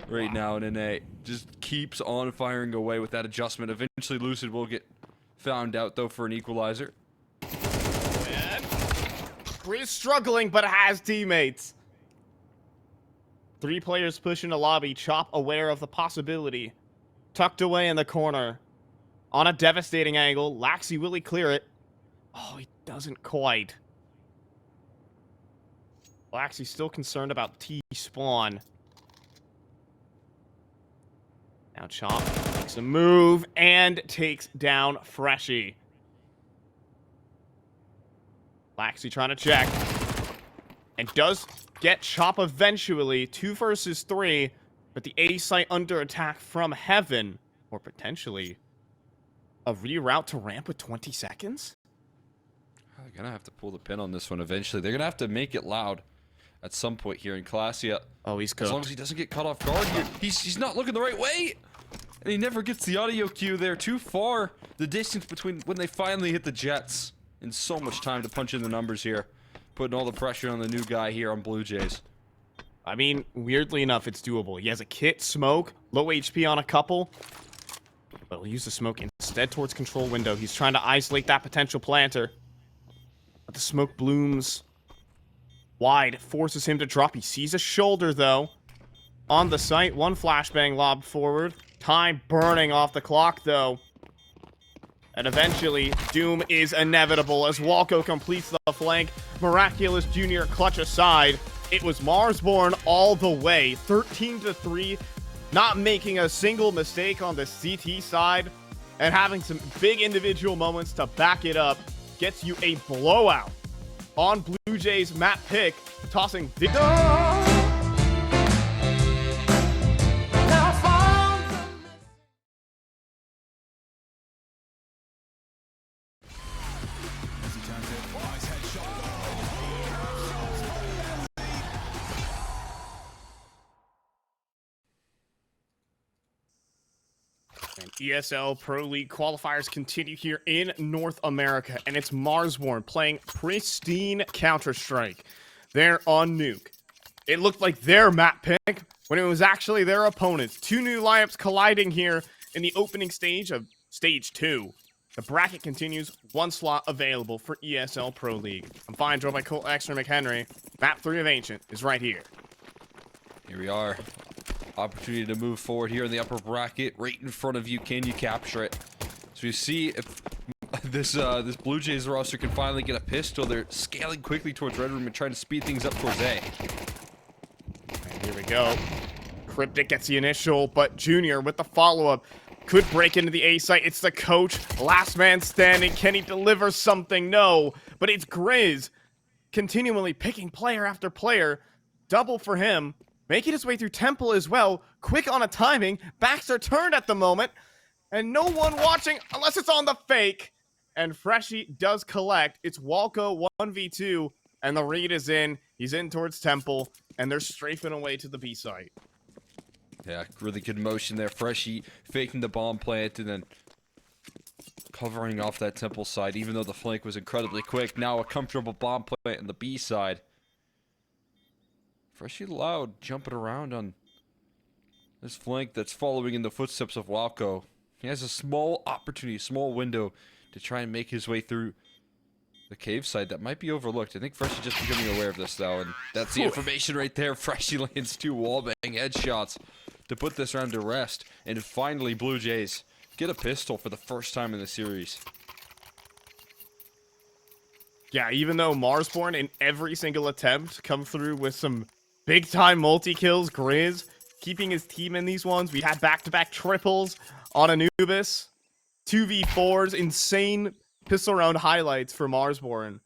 right now in NA. Just keeps on firing away with that adjustment. Eventually Lucid will get found out though for an equalizer. He's struggling, but has teammates. 3 players pushing the lobby. Chop aware of the possibility. Tucked away in the corner. On a devastating angle. Laxi, will he clear it? Oh, he doesn't quite. Laxi's still concerned about T-spawn. Now Chop makes a move and takes down Freshie. Laxi trying to check. And does get Chop eventually. 2 versus 3. But the A site under attack from Heaven. Or potentially a reroute to ramp with 20 seconds? They're going to have to pull the pin on this one eventually. They're going to have to make it loud at some point here in CLASIA. Oh, he's cooked. As long as he doesn't get caught off guard here. He's not looking the right way. And he never gets the audio cue there. Too far. The distance between when they finally hit the jets. And so much time to punch in the numbers here. Putting all the pressure on the new guy here on BLUEJAYS. I mean, weirdly enough, it's doable. He has a kit, smoke, low HP on a couple. But he'll use the smoke instead towards control window. He's trying to isolate that potential planter. But the smoke blooms wide. Forces him to drop. He sees a shoulder, though. On the site, 1 flashbang lobbed forward. Time burning off the clock, though. And eventually, doom is inevitable as Walco completes the flank. Miraculous Junior clutch aside. It was Marsborne all the way. 13-3. Not making a single mistake on the CT side. And having some big individual moments to back it up. Gets you a blowout on BLUEJAYS map pick. Tossing And ESL Pro League qualifiers continue here in North America, and it's Marsborne playing pristine Counter-Strike. They're on Nuke. It looked like their map pick when it was actually their opponents. 2 new lineups colliding here in the opening stage of Stage 2. The bracket continues, 1 slot available for ESL Pro League. I'm fine, joined by Colt Exner McHenry. Map 3 of Ancient is right here. Here we are. Opportunity to move forward here in the upper bracket, right in front of you. Can you capture it? So you see if this BLUEJAYS roster can finally get a pistol. They're scaling quickly towards Red Room and trying to speed things up towards A. And here we go. Cryptic gets the initial, but Junior with the follow-up could break into the A site. It's the coach, last man standing. Can he deliver something? No, but it's Grizz continually picking player after player. Double for him. Making his way through Temple as well. Quick on a timing. Backs are turned at the moment. And no one watching unless it's on the fake. And Freshie does collect. It's Walco 1v2. And the read is in. He's in towards Temple. And they're strafing away to the B site. Yeah, really good motion there. Freshie faking the bomb plant and then covering off that Temple side. Even though the flank was incredibly quick. Now a comfortable bomb plant on the B side. Freshie loud, jumping around on this flank that's following in the footsteps of Walco. He has a small opportunity, small window to try and make his way through the cave side that might be overlooked. I think Freshie just becoming aware of this though, and that's the information right there. Freshie lands 2 wallbang headshots to put this round to rest, and finally Blue Jays get a pistol for the first time in the series. Yeah, even though Marsborne in every single attempt come through with some big time multi-kills, Grizz keeping his team in these ones. We had back-to-back triples on Anubis, 2v4s, insane pistol round highlights for Marsborne.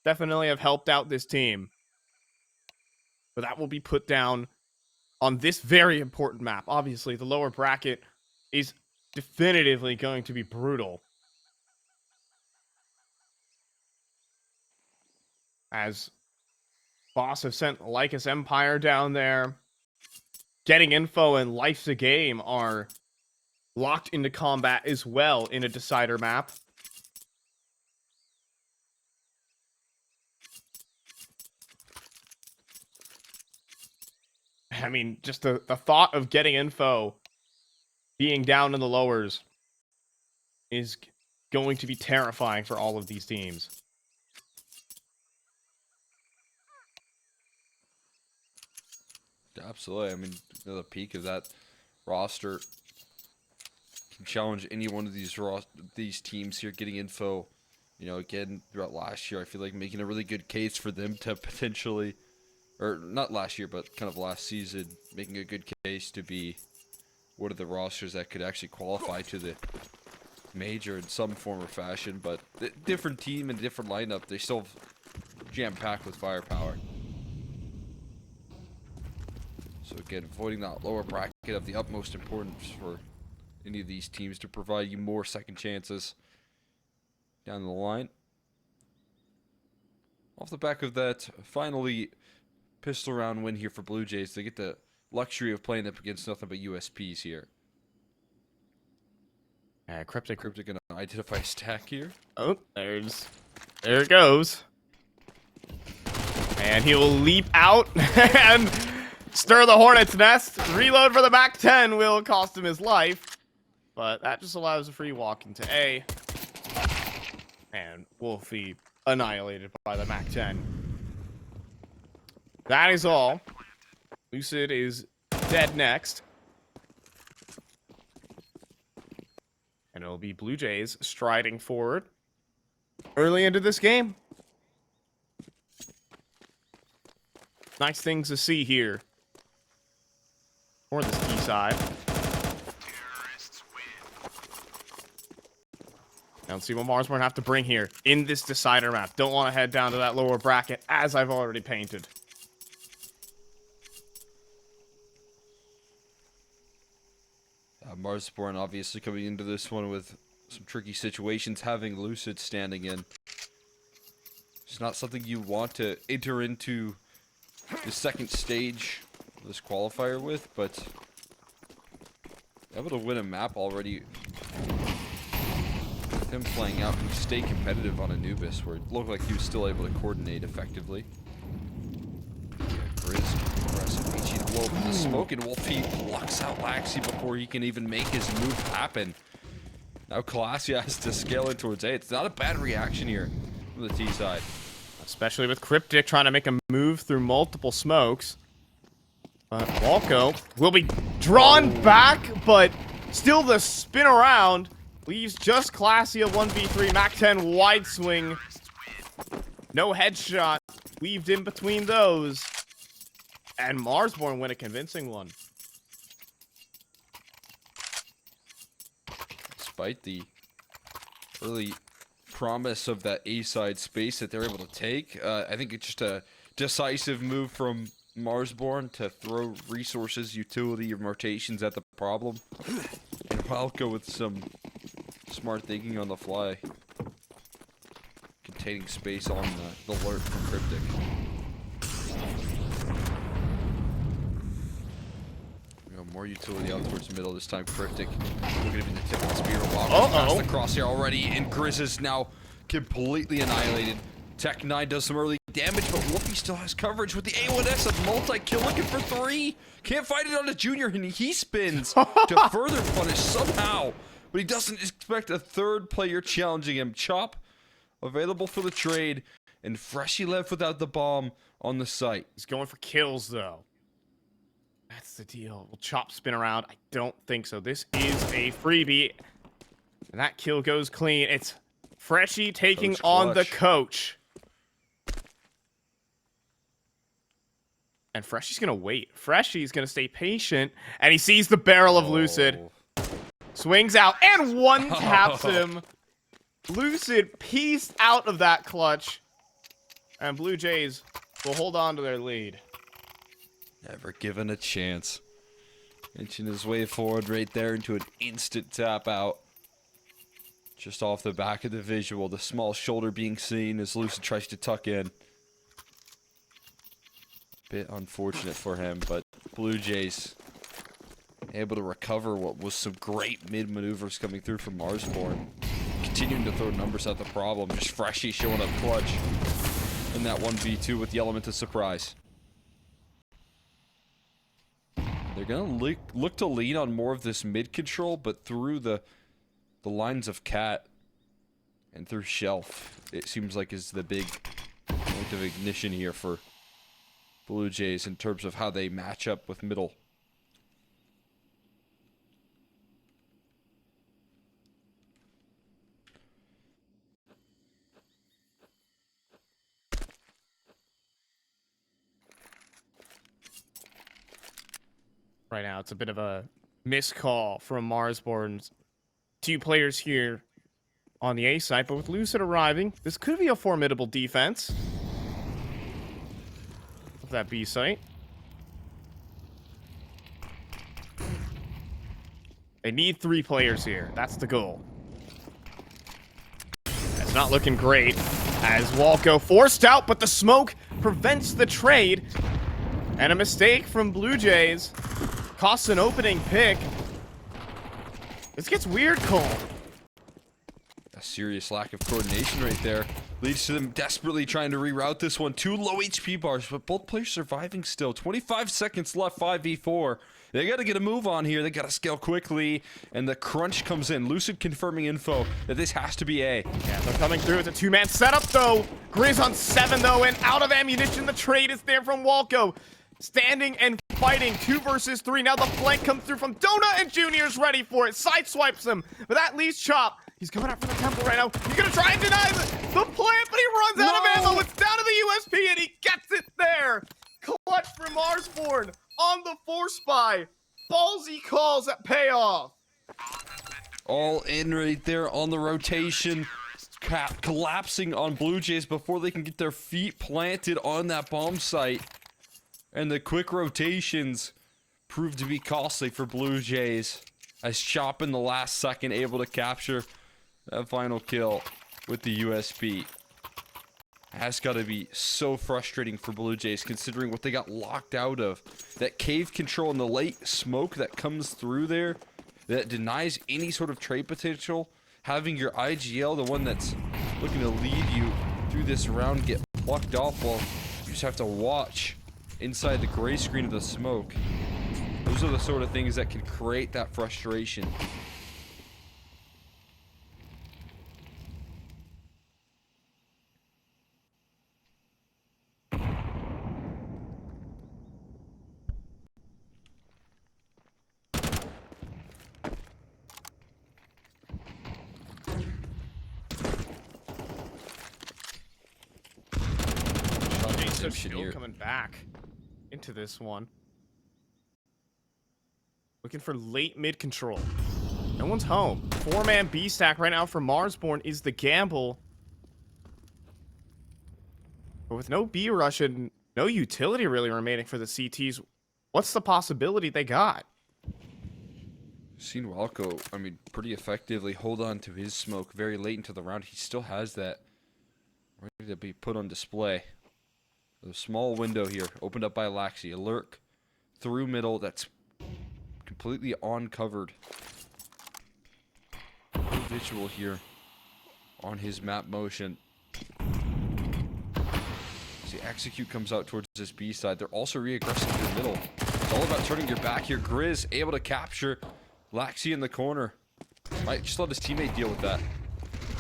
Definitely have helped out this team. But that will be put down on this very important map. Obviously, the lower bracket is definitively going to be brutal. As Boss have sent Lycus Empire down there. Getting Info and Life's a Game are locked into combat as well in a decider map. I mean, just the thought of Getting Info being down in the lowers is going to be terrifying for all of these teams. Absolutely. I mean, the peak of that roster can challenge any one of these teams here. Getting Info, you know, again throughout last year, I feel like making a really good case for them to potentially, or not last year, but kind of last season, making a good case to be one of the rosters that could actually qualify to the major in some form or fashion. But different team and different lineup, they still jam-packed with firepower. So again, avoiding that lower bracket of the utmost importance for any of these teams to provide you more second chances down the line. Off the back of that, finally, pistol round win here for Blue Jays. They get the luxury of playing up against nothing but USPs here. Cryptic gonna identify a stack here. Oh, there it goes. And he will leap out and stir the Hornet's nest. Reload for the Mac 10 will cost him his life. But that just allows a free walk into A. And Wolfie annihilated by the Mac 10. That is all. Lucid is dead next. And it'll be Blue Jays striding forward early into this game. Nice things to see here. Or this key side. Now let's see what Marsborne have to bring here in this decider map. Don't want to head down to that lower bracket, as I've already painted. Marsborne obviously coming into this one with some tricky situations, having Lucid standing in. It's not something you want to enter into the second stage of this qualifier with, but able to win a map already with him playing out and stay competitive on Anubis, where it looked like he was still able to coordinate effectively. Grizz aggressive, reaching low from the smoke, and Wolfie blocks out Laxi before he can even make his move happen. Now CLASIA has to scale in towards A. It's not a bad reaction here from the T side. Especially with Cryptic trying to make a move through multiple smokes. But Walco will be drawn back, but still the spin around leaves just CLASIA 1v3. Mac 10 wide swing. No headshot weaved in between those. And Marsborne win a convincing one. Despite the early promise of that A-side space that they're able to take, I think it's just a decisive move from Marsborne to throw resources, utility, and rotations at the problem. And Walco with some smart thinking on the fly. Containing space on the alert from Cryptic. More utility out towards the middle this time. Cryptic looking to be the tip of the spear. Past the crosshair already, and Grizz is now completely annihilated. Tech 9 does some early damage, but Whoopi still has coverage with the A1S of multi-kill, looking for 3. Can't find it on a junior, and he spins to further punish somehow, but he doesn't expect a third player challenging him. Chop available for the trade, and Freshie left without the bomb on the site. He's going for kills, though. That's the deal. Will Chop spin around? I don't think so. This is a freebie. And that kill goes clean. It's Freshie taking Coach on the clutch. coach. And Freshie's going to wait. Freshie's going to stay patient. And he sees the barrel of Lucid. Swings out and one taps him. Lucid pieced out of that clutch. And Blue Jays will hold on to their lead. Never given a chance. Inching his way forward right there into an instant tap out. Just off the back of the visual, the small shoulder being seen as Lucid tries to tuck in. Bit unfortunate for him, but Blue Jays able to recover what was some great mid maneuvers coming through from Marsborne. Continuing to throw numbers at the problem. Just Freshie showing up clutch in that 1v2 with the element of surprise. They're going to look to lean on more of this mid control, but through the lines of Cat and through Shelf, it seems like is the big point of ignition here for Blue Jays in terms of how they match up with middle. Right now, it's a bit of a miscall from Marsborne's two players here on the A side, but with Lucid arriving, this could be a formidable defense of that B site. They need 3 players here. That's the goal. That's not looking great as Walco forced out, but the smoke prevents the trade. And a mistake from Blue Jays costs an opening pick. This gets weird, Cole. A serious lack of coordination right there leads to them desperately trying to reroute this one. 2 low HP bars, but both players surviving still. 25 seconds left, 5v4. They got to get a move on here. They got to scale quickly, and the crunch comes in. Lucid confirming info that this has to be A. Yeah, they're coming through. It's a 2-man setup, though. Grizz on 7, though, and out of ammunition. The trade is there from Walco. Standing and fighting, 2 versus 3. Now the flank comes through from Donut, and Junior's ready for it. Sideswipes him, but that leaves Chop. He's going out for the temple right now. He's going to try and deny the plant, but he runs out of ammo. It's down to the USP, and he gets it there. Clutch for Marsborne on the force buy. Ballsy calls that pay off. All in right there on the rotation. Collapsing on Blue Jays before they can get their feet planted on that bomb site. And the quick rotations proved to be costly for Blue Jays, as Chop in the last second able to capture that final kill with the USP. That's got to be so frustrating for Blue Jays, considering what they got locked out of. That cave control and the late smoke that comes through there that denies any sort of trade potential. Having your IGL, the one that's looking to lead you through this round, get plucked off, well, you just have to watch inside the gray screen of the smoke. Those are the sort of things that can create that frustration. Shield coming back into this one. Looking for late mid control. No one's home. 4-man B stack right now for Marsborne is the gamble. But with no B rush and no utility really remaining for the CTs, what's the possibility they got? Seen Walco, I mean, pretty effectively hold on to his smoke very late into the round. He still has that ready to be put on display. A small window here opened up by Laxi. A lurk through middle that's completely uncovered. No visual here on his map motion. See, Execute comes out towards this B side. They're also re-aggressive through middle. It's all about turning your back here. Grizz able to capture Laxi in the corner. Might just let his teammate deal with that.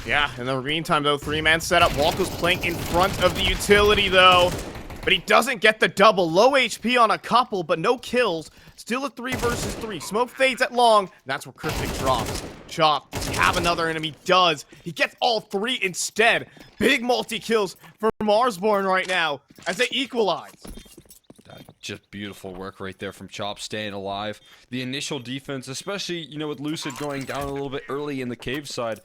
Yeah, in the meantime, though, three-man setup. Walko's playing in front of the utility, though. But he doesn't get the double. Low HP on a couple, but no kills. Still a 3 versus 3. Smoke fades at long. That's where Cryptic drops. Chop, does he have another enemy? Does. He gets all 3 instead. Big multi-kills for Marsborne right now as they equalize. Just beautiful work right there from Chop, staying alive. The initial defense, especially, you know, with Lucid going down a little bit early in the cave side,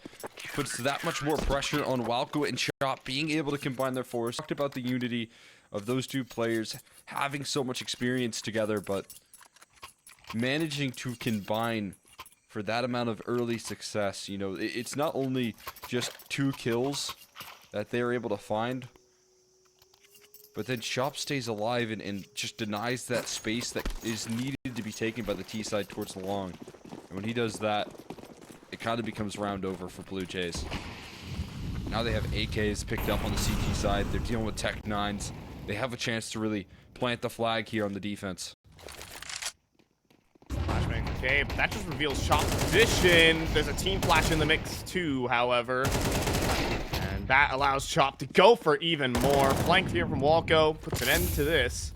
puts that much more pressure on Walko and Chop being able to combine their force. Talked about the unity of those two players having so much experience together, but managing to combine for that amount of early success, you know, it's not only just 2 kills that they're able to find, but then Chop stays alive and just denies that space that is needed to be taken by the T side towards the long. And when he does that, it kind of becomes round over for Blue Jays. Now they have AKs picked up on the CT side. They're dealing with Tech 9s. They have a chance to really plant the flag here on the defense. Flashbang for K, but that just reveals Chop's position. There's a team flash in the mix too, however. And that allows Chop to go for even more. Flank here from Walko puts an end to this.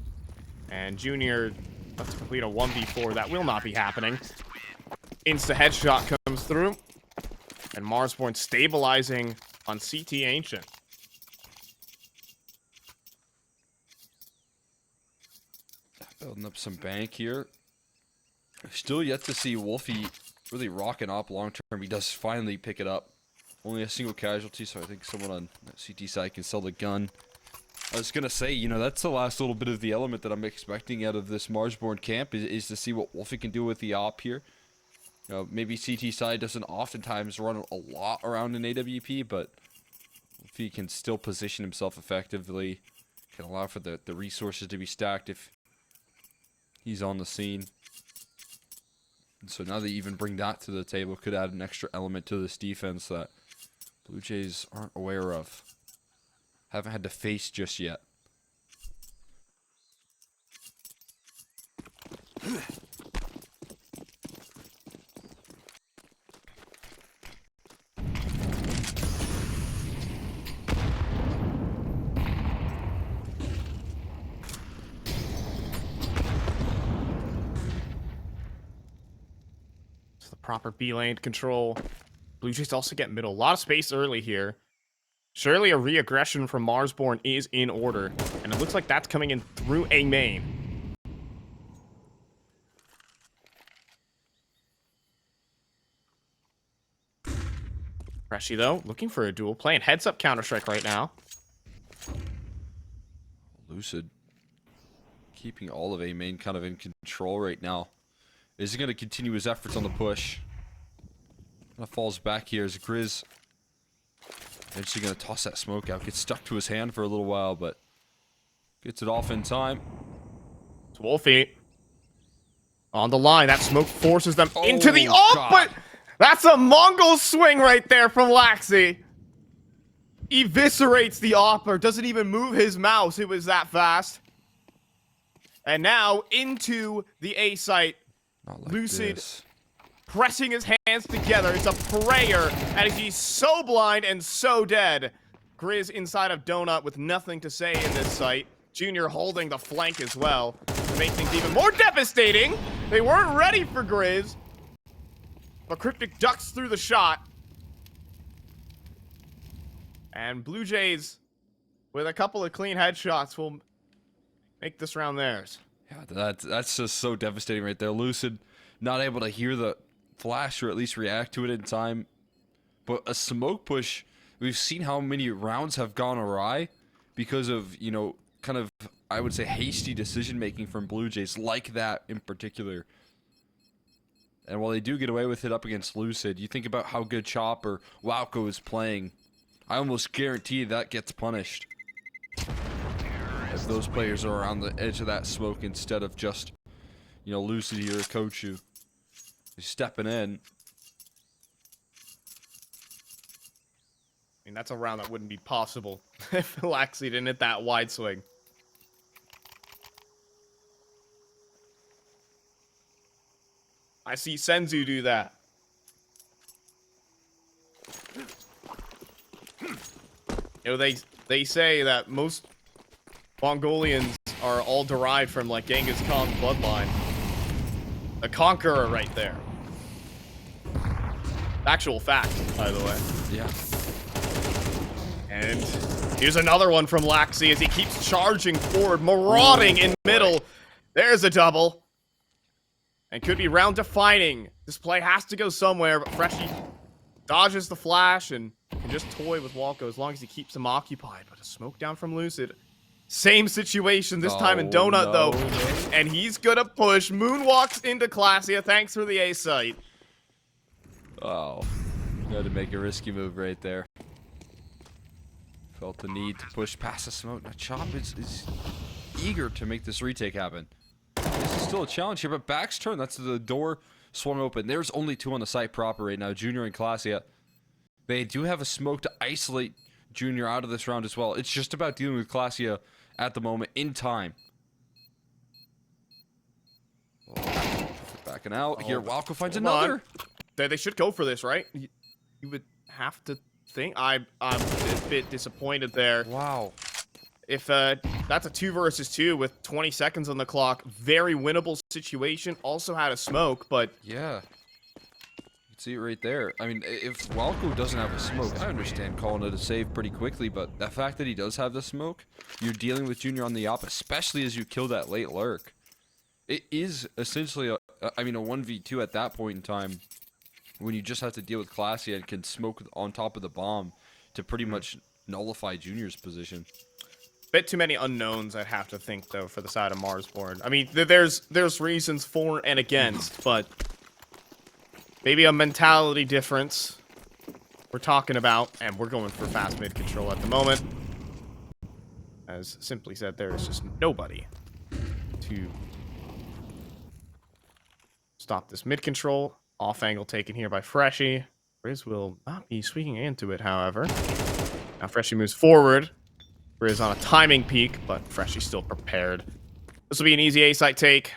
And Junior left to complete a 1v4. That will not be happening. Insta headshot comes through. And Marsborne stabilizing on CT Ancient. Building up some bank here. Still yet to see Wolfie really rocking up long term. He does finally pick it up. Only a single casualty, so I think someone on that CT side can sell the gun. I was going to say, you know, that's the last little bit of the element that I'm expecting out of this Marsborne camp is to see what Wolfie can do with the op here. You know, maybe CT side doesn't oftentimes run a lot around an AWP, but if he can still position himself effectively, can allow for the resources to be stacked if he's on the scene. And so now they even bring that to the table, could add an extra element to this defense that Blue Jays aren't aware of. Haven't had to face just yet. It's the proper B lane control. Blue Jays also get middle. A lot of space early here. Surely a re-aggression from Marsborne is in order. And it looks like that's coming in through A main. Freshy, though, looking for a duel. Playing heads-up Counter-Strike right now. Lucid keeping all of A main kind of in control right now. Is he going to continue his efforts on the push? Kind of falls back here as Grizz eventually going to toss that smoke out. Gets stuck to his hand for a little while, but gets it off in time. It's Wolfie on the line. That smoke forces them into the ult, but that's a Mongol swing right there from Laxi. Eviscerates the opper. Doesn't even move his mouse. It was that fast. And now into the A site. Not like Lucid this. Pressing his hands together. It's a prayer as he's so blind and so dead. Grizz inside of Donut with nothing to say in this site. Junior holding the flank as well to make things even more devastating. They weren't ready for Grizz. But Cryptic ducks through the shot. And Blue Jays, with a couple of clean headshots, will make this round theirs. Yeah, that's just so devastating right there. Lucid not able to hear the flash or at least react to it in time. But a smoke push, we've seen how many rounds have gone awry because of, you know, kind of, I would say, hasty decision making from Blue Jays, like that in particular. And while they do get away with it up against Lucid, you think about how good Chop or Walko is playing, I almost guarantee that gets punished. As those players are around the edge of that smoke instead of just, you know, Lucid here or Kochu. He's stepping in. I mean, that's a round that wouldn't be possible if Laxi didn't hit that wide swing. I see Senzu do that. You know, they say that most Mongolians are all derived from like Genghis Khan's bloodline. The conqueror right there. Actual fact, by the way. Yeah. And here's another one from Laxi as he keeps charging forward, marauding in middle. There's a double. And could be round defining. This play has to go somewhere, but Freshie dodges the flash and can just toy with Walko as long as he keeps him occupied. But a smoke down from Lucid. Same situation this time in Donut, though. And he's gonna push. Moonwalks into CLASIA. Thanks for the A site. Oh. Got to make a risky move right there. Felt the need to push past the smoke. Now Chop is eager to make this retake happen. This is still a challenge here, but Back's turn. That's the door swung open. There's only 2 on the site proper right now, Junior and CLASIA. They do have a smoke to isolate Junior out of this round as well. It's just about dealing with CLASIA at the moment in time. Backing out. Here, Walko finds another. They should go for this, right? You would have to think. I'm a bit disappointed there. Wow. If that's a 2 versus 2 with 20 seconds on the clock, very winnable situation. Also had a smoke, but yeah, you can see it right there. I mean, if Walko doesn't have a smoke, I understand calling it a save pretty quickly, but the fact that he does have the smoke, you're dealing with Junior on the op, especially as you kill that late lurk. It is essentially a 1v2 at that point in time, when you just have to deal with CLASIA and can smoke on top of the bomb to pretty much nullify Junior's position. Bit too many unknowns, I'd have to think, though, for the side of Marsborne. I mean, there's reasons for and against, but maybe a mentality difference we're talking about, and we're going for fast mid control at the moment. As simply said, there is just nobody to stop this mid control. Off angle taken here by Freshie. Riz will not be swinging into it, however. Now Freshie moves forward. Riz on a timing peak, but Freshie's still prepared. This will be an easy A site take.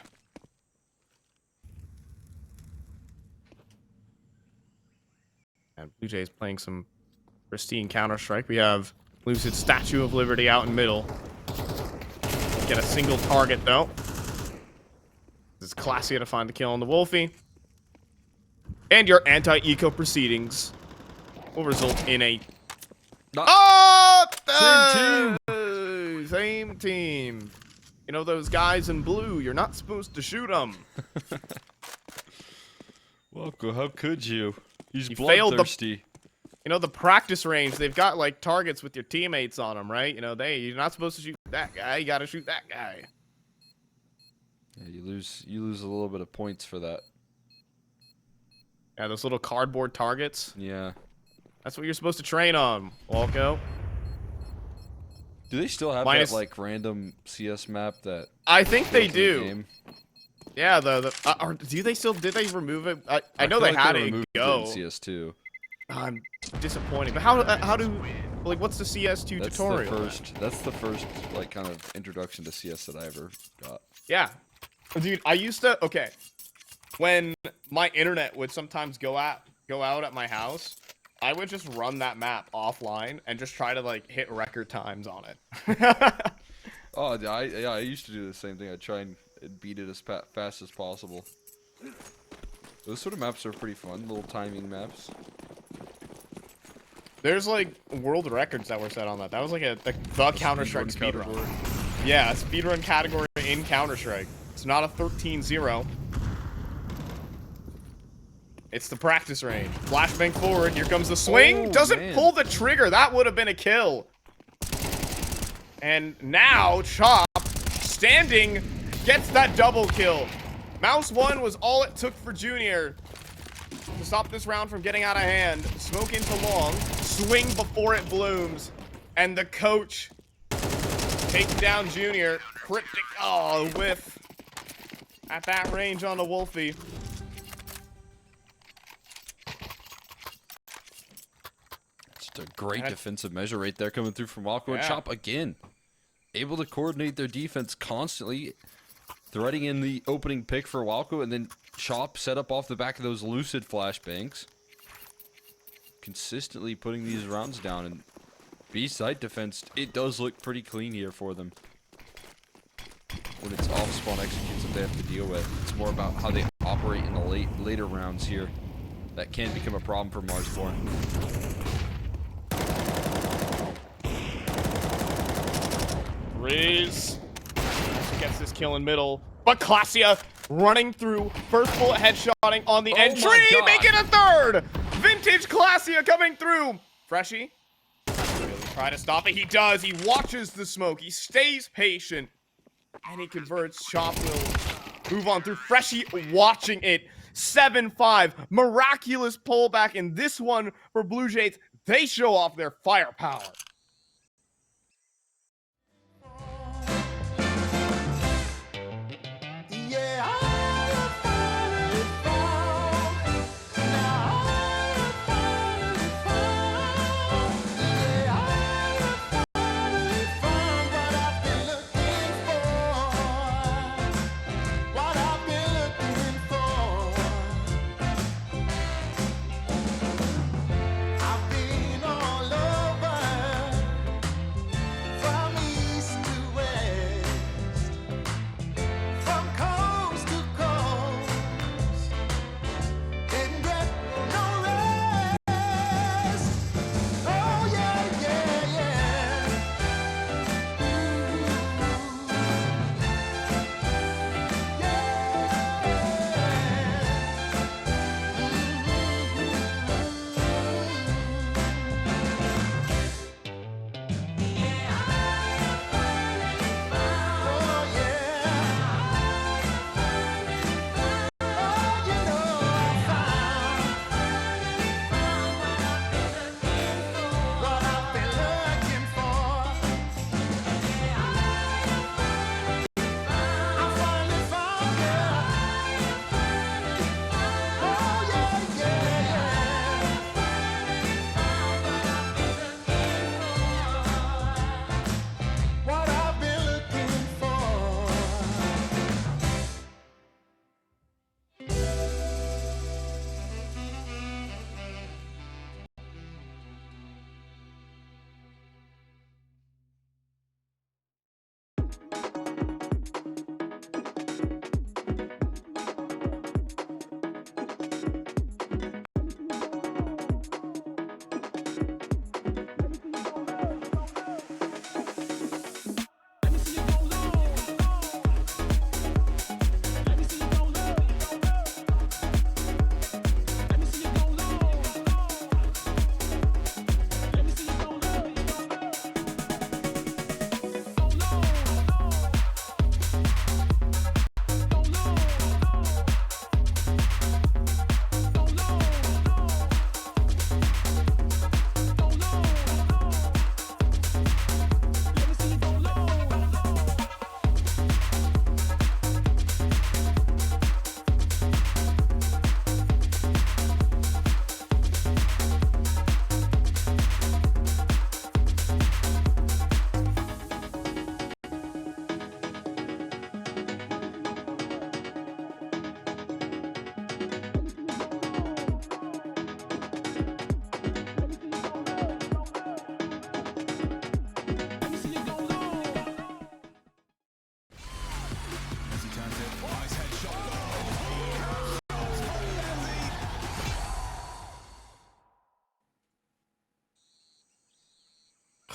And Blue Jays playing some pristine Counter-Strike. We have Lucid Statue of Liberty out in middle. Get a single target, though. This is CLASIA to find the kill on the Wolfie. And your anti-eco proceedings will result in a... Same team. You know those guys in blue, you're not supposed to shoot them. Walko, how could you? He's bloodthirsty. You know, the practice range, they've got, like, targets with your teammates on them, right? You know, you're not supposed to shoot that guy, you gotta shoot that guy. Yeah, you lose a little bit of points for that. Yeah, those little cardboard targets. Yeah. That's what you're supposed to train on, Walko. Do they still have that, like, random CS map that... I think they do. Game? Yeah, do they still... Did they remove it? I know they had it go. In CS2. I'm disappointed. But how do... Like, what's the CS2 tutorial? That's the first, like, kind of introduction to CS that I ever got. Yeah. Dude, I used to... Okay. When my internet would sometimes go out at my house, I would just run that map offline and just try to, like, hit record times on it. Oh, I used to do the same thing. I'd try and beat it as fast as possible. Those sort of maps are pretty fun, little timing maps. There's, like, world records that were set on that. That was, like, the Counter-Strike speedrun. Yeah, a speedrun category in Counter-Strike. It's not a 13-0. It's the practice range. Flashbang forward. Here comes the swing. Doesn't pull the trigger. That would have been a kill. And now Chop, standing, gets that double kill. Mouse 1 was all it took for Junior to stop this round from getting out of hand. Smoke into long. Swing before it blooms. And the coach takes down Junior. Cryptic. Oh, whiff. At that range on the Wolfie. A great defensive measure right there coming through from Walko. And Chop again able to coordinate their defense constantly, threading in the opening pick for Walko, and then Chop set up off the back of those Lucid flashbangs, consistently putting these rounds down. And B side defense, it does look pretty clean here for them. When it's off spawn executes that they have to deal with, it's more about how they operate in the later rounds here. That can become a problem for Marsborne. Riz also gets this kill in middle, but CLASIA running through, first bullet headshotting on the entry, make it a third! Vintage CLASIA coming through! Freshie, really try to stop it, he does, he watches the smoke, he stays patient, and he converts. Chop will move on through. Freshie watching it, 7-5, miraculous pullback in this one for Blue Jays. They show off their firepower.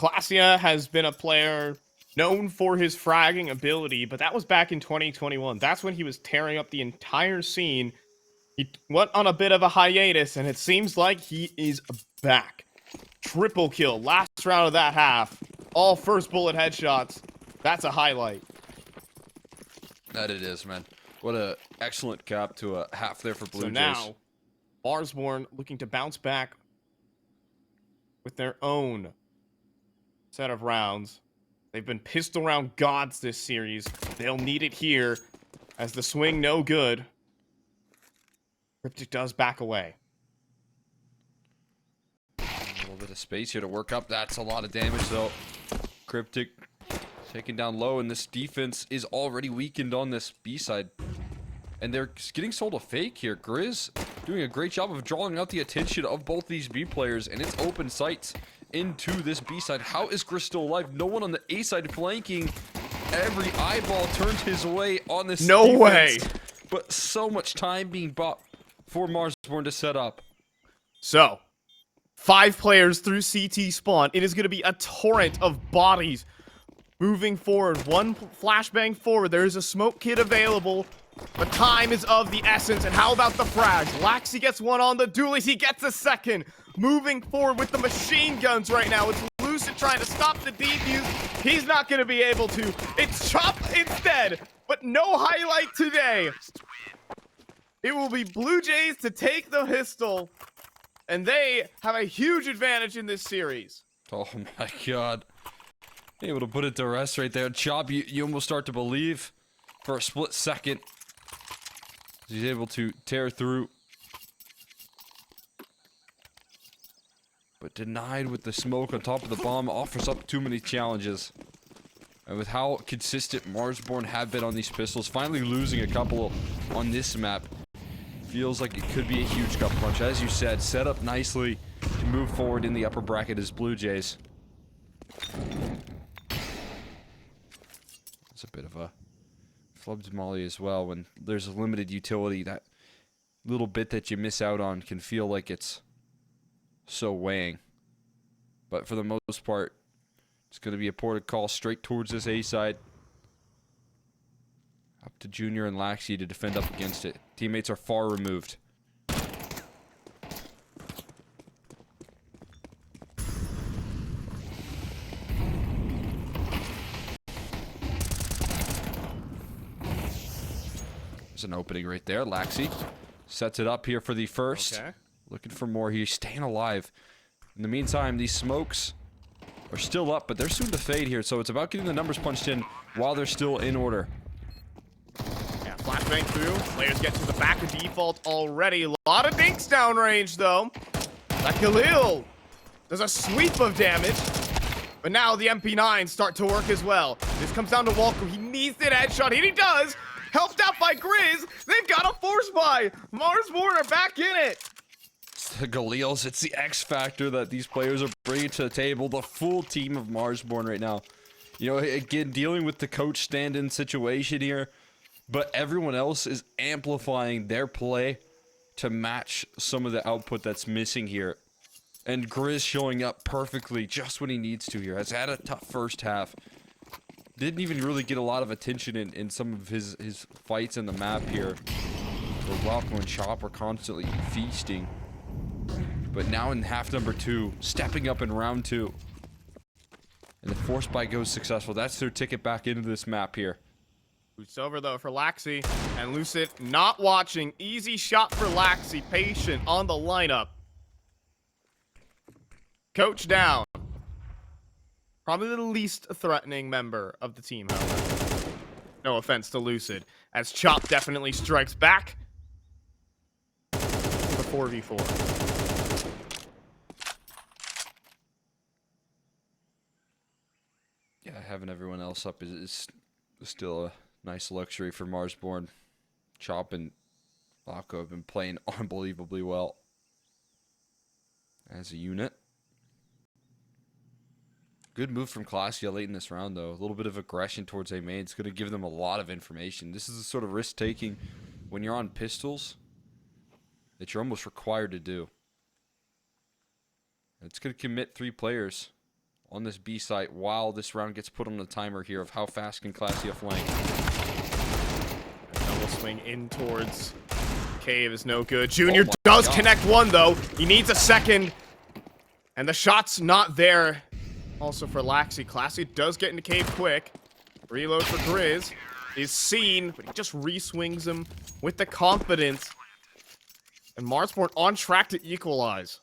CLASIA has been a player known for his fragging ability, but that was back in 2021. That's when he was tearing up the entire scene. He went on a bit of a hiatus, and it seems like he is back. Triple kill, last round of that half. All first bullet headshots. That's a highlight. That it is, man. What a excellent cap to a half there for Blue Jays. So now, Marsborne looking to bounce back with their own set of rounds. They've been pistol round gods this series. They'll need it here as the swing no good. Cryptic does back away. A little bit of space here to work up. That's a lot of damage, though. Cryptic taken down low, and this defense is already weakened on this B side. And they're getting sold a fake here. Grizz doing a great job of drawing out the attention of both these B players, and it's open sights. into this B side. How is Grizz still alive? No one on the A side flanking. Every eyeball turned his way on this No defense, way. But so much time being bought for Marsborne to set up. So, 5 players through CT spawn. It is going to be a torrent of bodies moving forward. One flashbang forward. There is a smoke kit available. But time is of the essence. And how about the frags? Laxi gets one on the dualies. He gets a second. Moving forward with the machine guns right now. It's Lucid trying to stop the defuse. He's not going to be able to. It's Chop instead. But no highlight today. It will be BLUEJAYS to take the pistol. And they have a huge advantage in this series. Oh my god. Able to put it to rest right there. Chop, you almost start to believe for a split second. He's able to tear through. But denied with the smoke on top of the bomb. Offers up too many challenges. And with how consistent Marsborne have been on these pistols, finally losing a couple on this map, feels like it could be a huge gut punch. As you said, set up nicely to move forward in the upper bracket as BLUEJAYS. It's a bit of a flubbed molly as well. When there's a limited utility, that little bit that you miss out on can feel like it's so weighing. But for the most part, it's going to be a ported call straight towards this A side. Up to Junior and Laxi to defend up against it. Teammates are far removed. There's an opening right there. Laxi sets it up here for the first. Okay. Looking for more. He's staying alive. In the meantime, these smokes are still up, but they're soon to fade here. So it's about getting the numbers punched in while they're still in order. Yeah, flashbang through. Players get to the back of default already. A lot of dinks downrange, though. That Khalil does a sweep of damage. But now the MP9s start to work as well. This comes down to Walker. He needs that headshot, and he does. Helped out by Grizz. They've got a force buy. Marsborne are back in it. It's the Galils. It's the X factor that these players are bringing to the table. The full team of Marsborne right now. You know, again, dealing with the coach stand-in situation here. But everyone else is amplifying their play to match some of the output that's missing here. And Grizz showing up perfectly just when he needs to here. Has had a tough first half. Didn't even really get a lot of attention in some of his fights in the map here. Where Welcome and Chop are constantly feasting. But now in half number 2, stepping up in round 2. And the force buy goes successful. That's their ticket back into this map here. Boots over though for Laxi, and Lucid not watching. Easy shot for Laxi, patient on the lineup. Coach down. Probably the least threatening member of the team, however. No offense to Lucid, as Chop definitely strikes back. The 4v4. Yeah, having everyone else up is still a nice luxury for Marsborne. Chop and Lako have been playing unbelievably well as a unit. Good move from CLASIA late in this round, though. A little bit of aggression towards A main. It's going to give them a lot of information. This is the sort of risk-taking when you're on pistols that you're almost required to do. It's going to commit 3 players on this B site while this round gets put on the timer here of how fast can CLASIA flank. Double swing in towards Cave is no good. Junior does connect one, though. He needs a second. And the shot's not there. Also for Laxi. CLASIA does get into Cave quick. Reload for Grizz is seen, but he just re-swings him with the confidence. And Marsborne on track to equalize.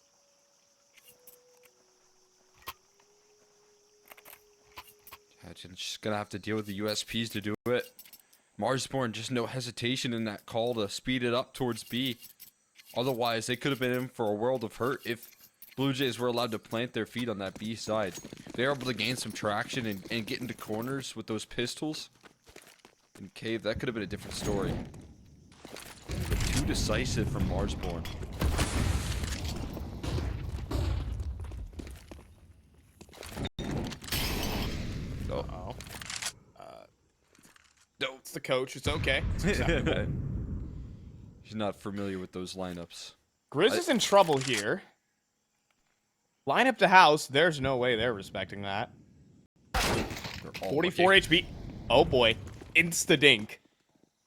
Just gonna have to deal with the USPs to do it. Marsborne, just no hesitation in that call to speed it up towards B. Otherwise, they could have been in for a world of hurt if BLUEJAYS were allowed to plant their feet on that B side. They were able to gain some traction and get into corners with those pistols. And Cave, that could have been a different story. But too decisive from Marsborne. the coach. It's okay. It's acceptable. He's not familiar with those lineups. Grizz is in trouble here. Line up to house. There's no way they're respecting that. 44 HP. Oh boy. Insta-dink.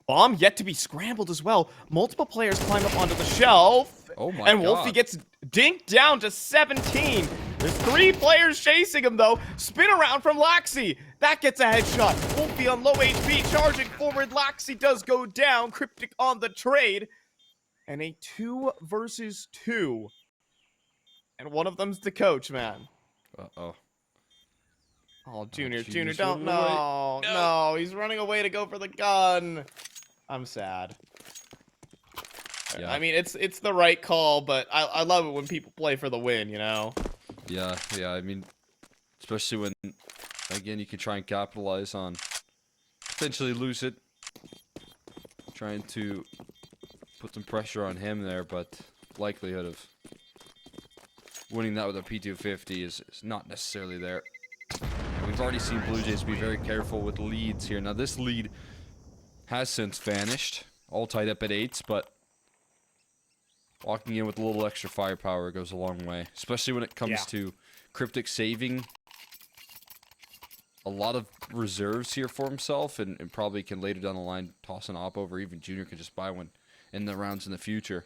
Bomb yet to be scrambled as well. Multiple players climb up onto the shelf. Oh my and God. Wolfie gets dinked down to 17. There's 3 players chasing him though. Spin around from Laxi. That gets a headshot. Wolfie on low HP charging forward. Laxi does go down. Cryptic on the trade. And a 2 versus 2. And one of them's the coach, man. Uh-oh. Oh, Junior, Junior's don't. running away. No, he's running away to go for the gun. I'm sad. Yeah. I mean, it's the right call, but I love it when people play for the win, you know? Yeah, I mean, especially when, again, you can try and capitalize on, potentially lose it. Trying to put some pressure on him there, but likelihood of winning that with a P250 is not necessarily there. We've already seen Blue Jays be very careful with leads here. Now, this lead has since vanished, all tied up at 8s, but walking in with a little extra firepower goes a long way, especially when it comes to Cryptic saving a lot of reserves here for himself, and probably can later down the line toss an op over. Even Junior can just buy one in the rounds in the future.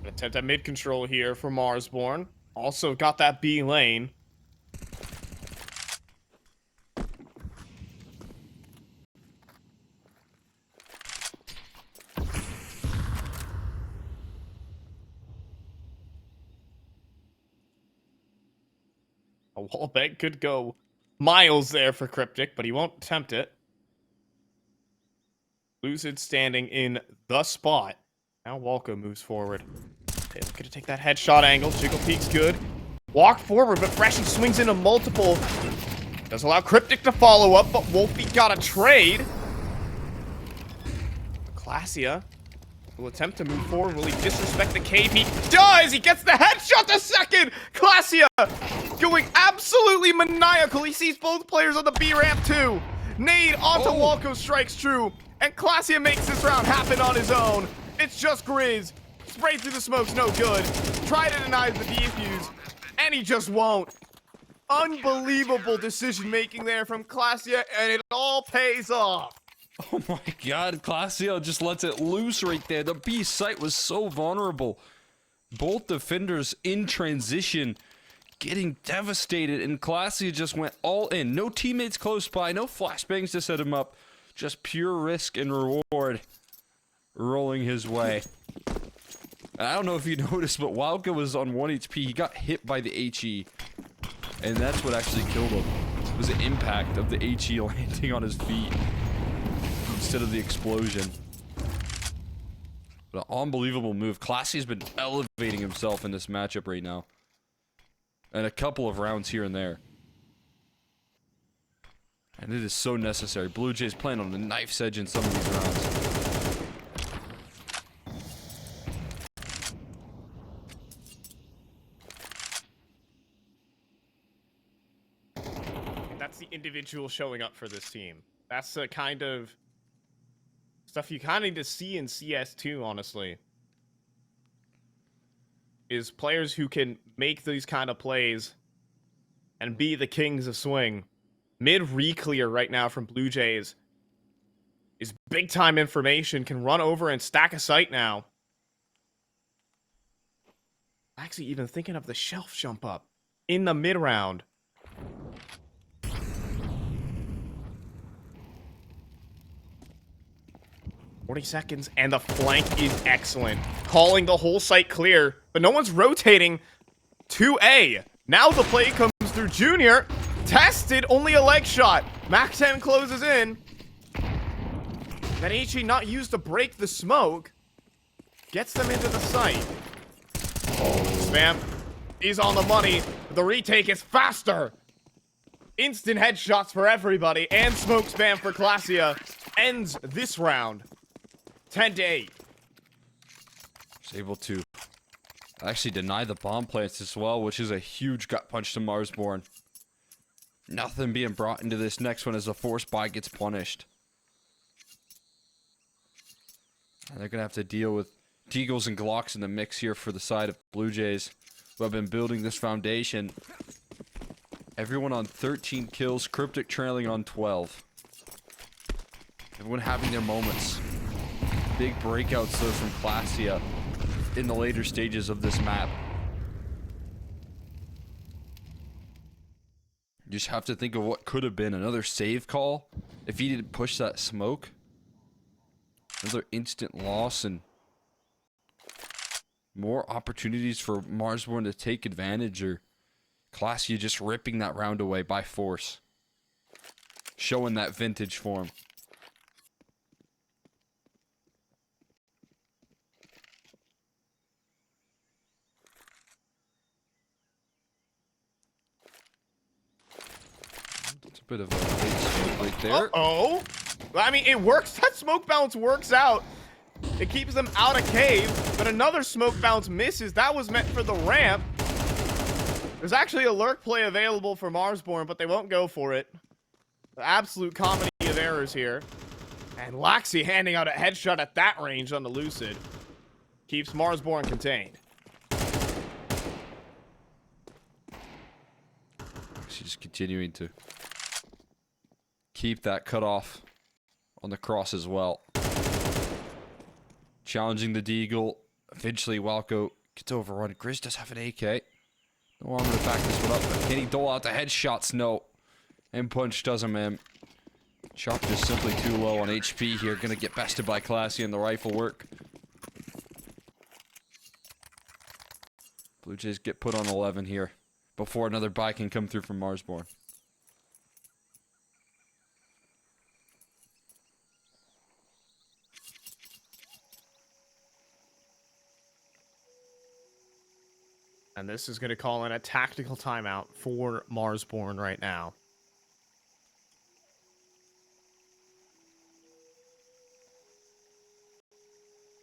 Attempt at mid control here for Marsborne. Also got that B lane. A wallbang could go miles there for Cryptic, but he won't attempt it. Lucid standing in the spot. Now Walko moves forward. They looking to take that headshot angle. Jiggle peek's good. Walk forward, but Freshy swings into multiple. Does allow Cryptic to follow up, but Wolfie got a trade. CLASIA will attempt to move forward. Will he disrespect the cave? He does! He gets the headshot the second! CLASIA going absolutely maniacal. He sees both players on the B ramp too. Nade onto Walko strikes true. And CLASIA makes this round happen on his own. It's just Grizz. Spray through the smoke's no good. Try to deny the defuse, and he just won't. Unbelievable decision making there from CLASIA, and it all pays off. Oh my God, CLASIA just lets it loose right there. The B site was so vulnerable. Both defenders in transition, getting devastated, and CLASIA just went all in. No teammates close by, no flashbangs to set him up. Just pure risk and reward rolling his way. And I don't know if you noticed, but Wildcat was on 1 HP. He got hit by the HE. And that's what actually killed him. It was the impact of the HE landing on his feet instead of the explosion. But an unbelievable move. CLASIA's been elevating himself in this matchup right now. And a couple of rounds here and there. And it is so necessary. Blue Jays playing on the knife's edge in some of these rounds. That's the individual showing up for this team. That's the kind of stuff you kind of need to see in CS2, honestly. Is players who can make these kind of plays and be the kings of swing. Mid re-clear right now from Blue Jays is big time information. Can run over and stack a site now. Actually, even thinking of the shelf jump up in the mid round. $40 and the flank is excellent. Calling the whole site clear, but no one's rotating to A. Now the play comes through Junior. Tested, only a leg shot. Mac 10 closes in. That HE not used to break the smoke. Gets them into the site. Oh, Spam is on the money. The retake is faster. Instant headshots for everybody, and smoke spam for CLASIA. ends this round 10-8. Was able to actually deny the bomb plants as well, which is a huge gut punch to Marsborne. Nothing being brought into this next one as a force buy gets punished. And they're going to have to deal with Deagles and Glocks in the mix here for the side of Blue Jays, who have been building this foundation. Everyone on 13 kills, Cryptic trailing on 12. Everyone having their moments. Big breakouts though from CLASIA in the later stages of this map. You just have to think of what could have been another save call if he didn't push that smoke. Another instant loss and more opportunities for Marsborne to take advantage, or CLASIA just ripping that round away by force. Showing that vintage form. It's a bit of a big smoke right there. Uh-oh. I mean, it works. That smoke bounce works out. It keeps them out of cave, but another smoke bounce misses. That was meant for the ramp. There's actually a lurk play available for Marsborne, but they won't go for it. The absolute comedy of errors here. And Laxi handing out a headshot at that range on the Lucid. Keeps Marsborne contained. She's just continuing to keep that cutoff on the cross as well. Challenging the Deagle. Eventually, Walco gets overrun. Grizz does have an AK. No armor to back this one up. But can he dole out the headshots? No. And punch doesn't, man. Chop just simply too low on HP here. Gonna get bested by CLASIA and the rifle work. Blue Jays get put on 11 here before another buy can come through from Marsborne. And this is going to call in a tactical timeout for Marsborne right now.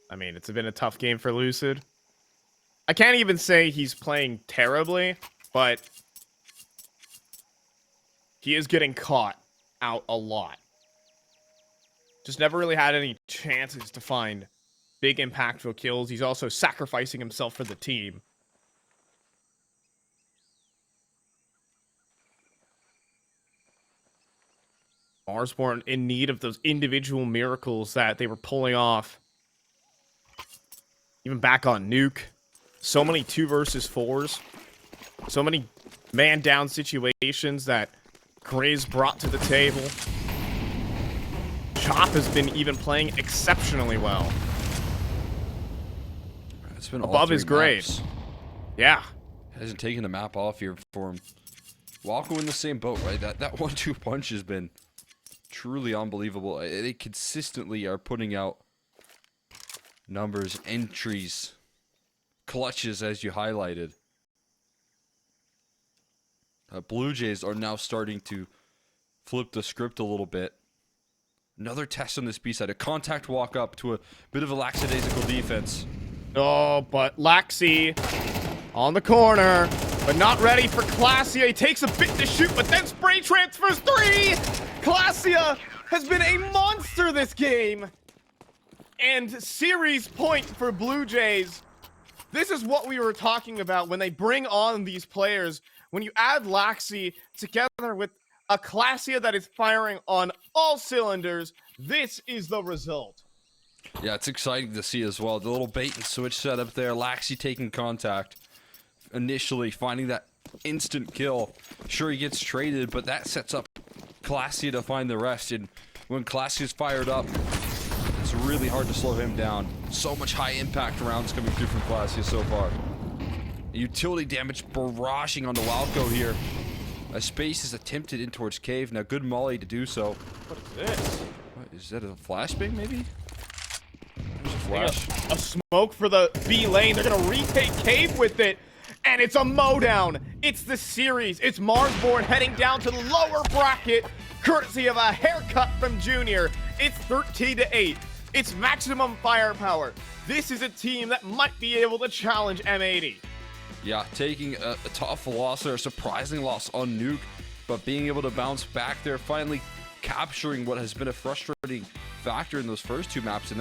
I mean, it's been a tough game for Lucid. I can't even say he's playing terribly, but he is getting caught out a lot. Just never really had any chances to find big impactful kills. He's also sacrificing himself for the team. Marsborne in need of those individual miracles that they were pulling off. Even back on Nuke. So many 2 versus 4s. So many man-down situations that Grizz brought to the table. Chop has been even playing exceptionally well. It's been above his grade. Maps. Yeah. Hasn't taken the map off here for him. Walco in the same boat, right? That 1-2 punch has been truly unbelievable. They consistently are putting out numbers, entries, clutches, as you highlighted. Blue Jays are now starting to flip the script a little bit. Another test on this B side. A contact walk up to a bit of a lackadaisical defense. Oh, but Laxi on the corner, but not ready for CLASIA. He takes a bit to shoot, but then spray transfers 3! CLASIA has been a monster this game. And series point for Blue Jays. This is what we were talking about when they bring on these players. When you add Laxi together with a CLASIA that is firing on all cylinders, this is the result. Yeah, it's exciting to see as well. The little bait and switch setup there. Laxi taking contact. Initially finding that instant kill. Sure, he gets traded, but that sets up CLASIA to find the rest. And when CLASIA's fired up, it's really hard to slow him down. So much high impact rounds coming through from CLASIA so far. Utility damage barraging onto Walco here. A space is attempted in towards cave. Now, good molly to do so. What is this? What, is that a flashbang, maybe? There's a flash. A smoke for the B lane. They're going to retake cave with it. And it's a mowdown. It's the series. It's Marsborne heading down to the lower bracket, courtesy of a haircut from Junior. It's 13-8. It's maximum firepower. This is a team that might be able to challenge M80. Yeah, taking a tough loss or a surprising loss on Nuke, but being able to bounce back there, finally capturing what has been a frustrating factor in those first two maps. And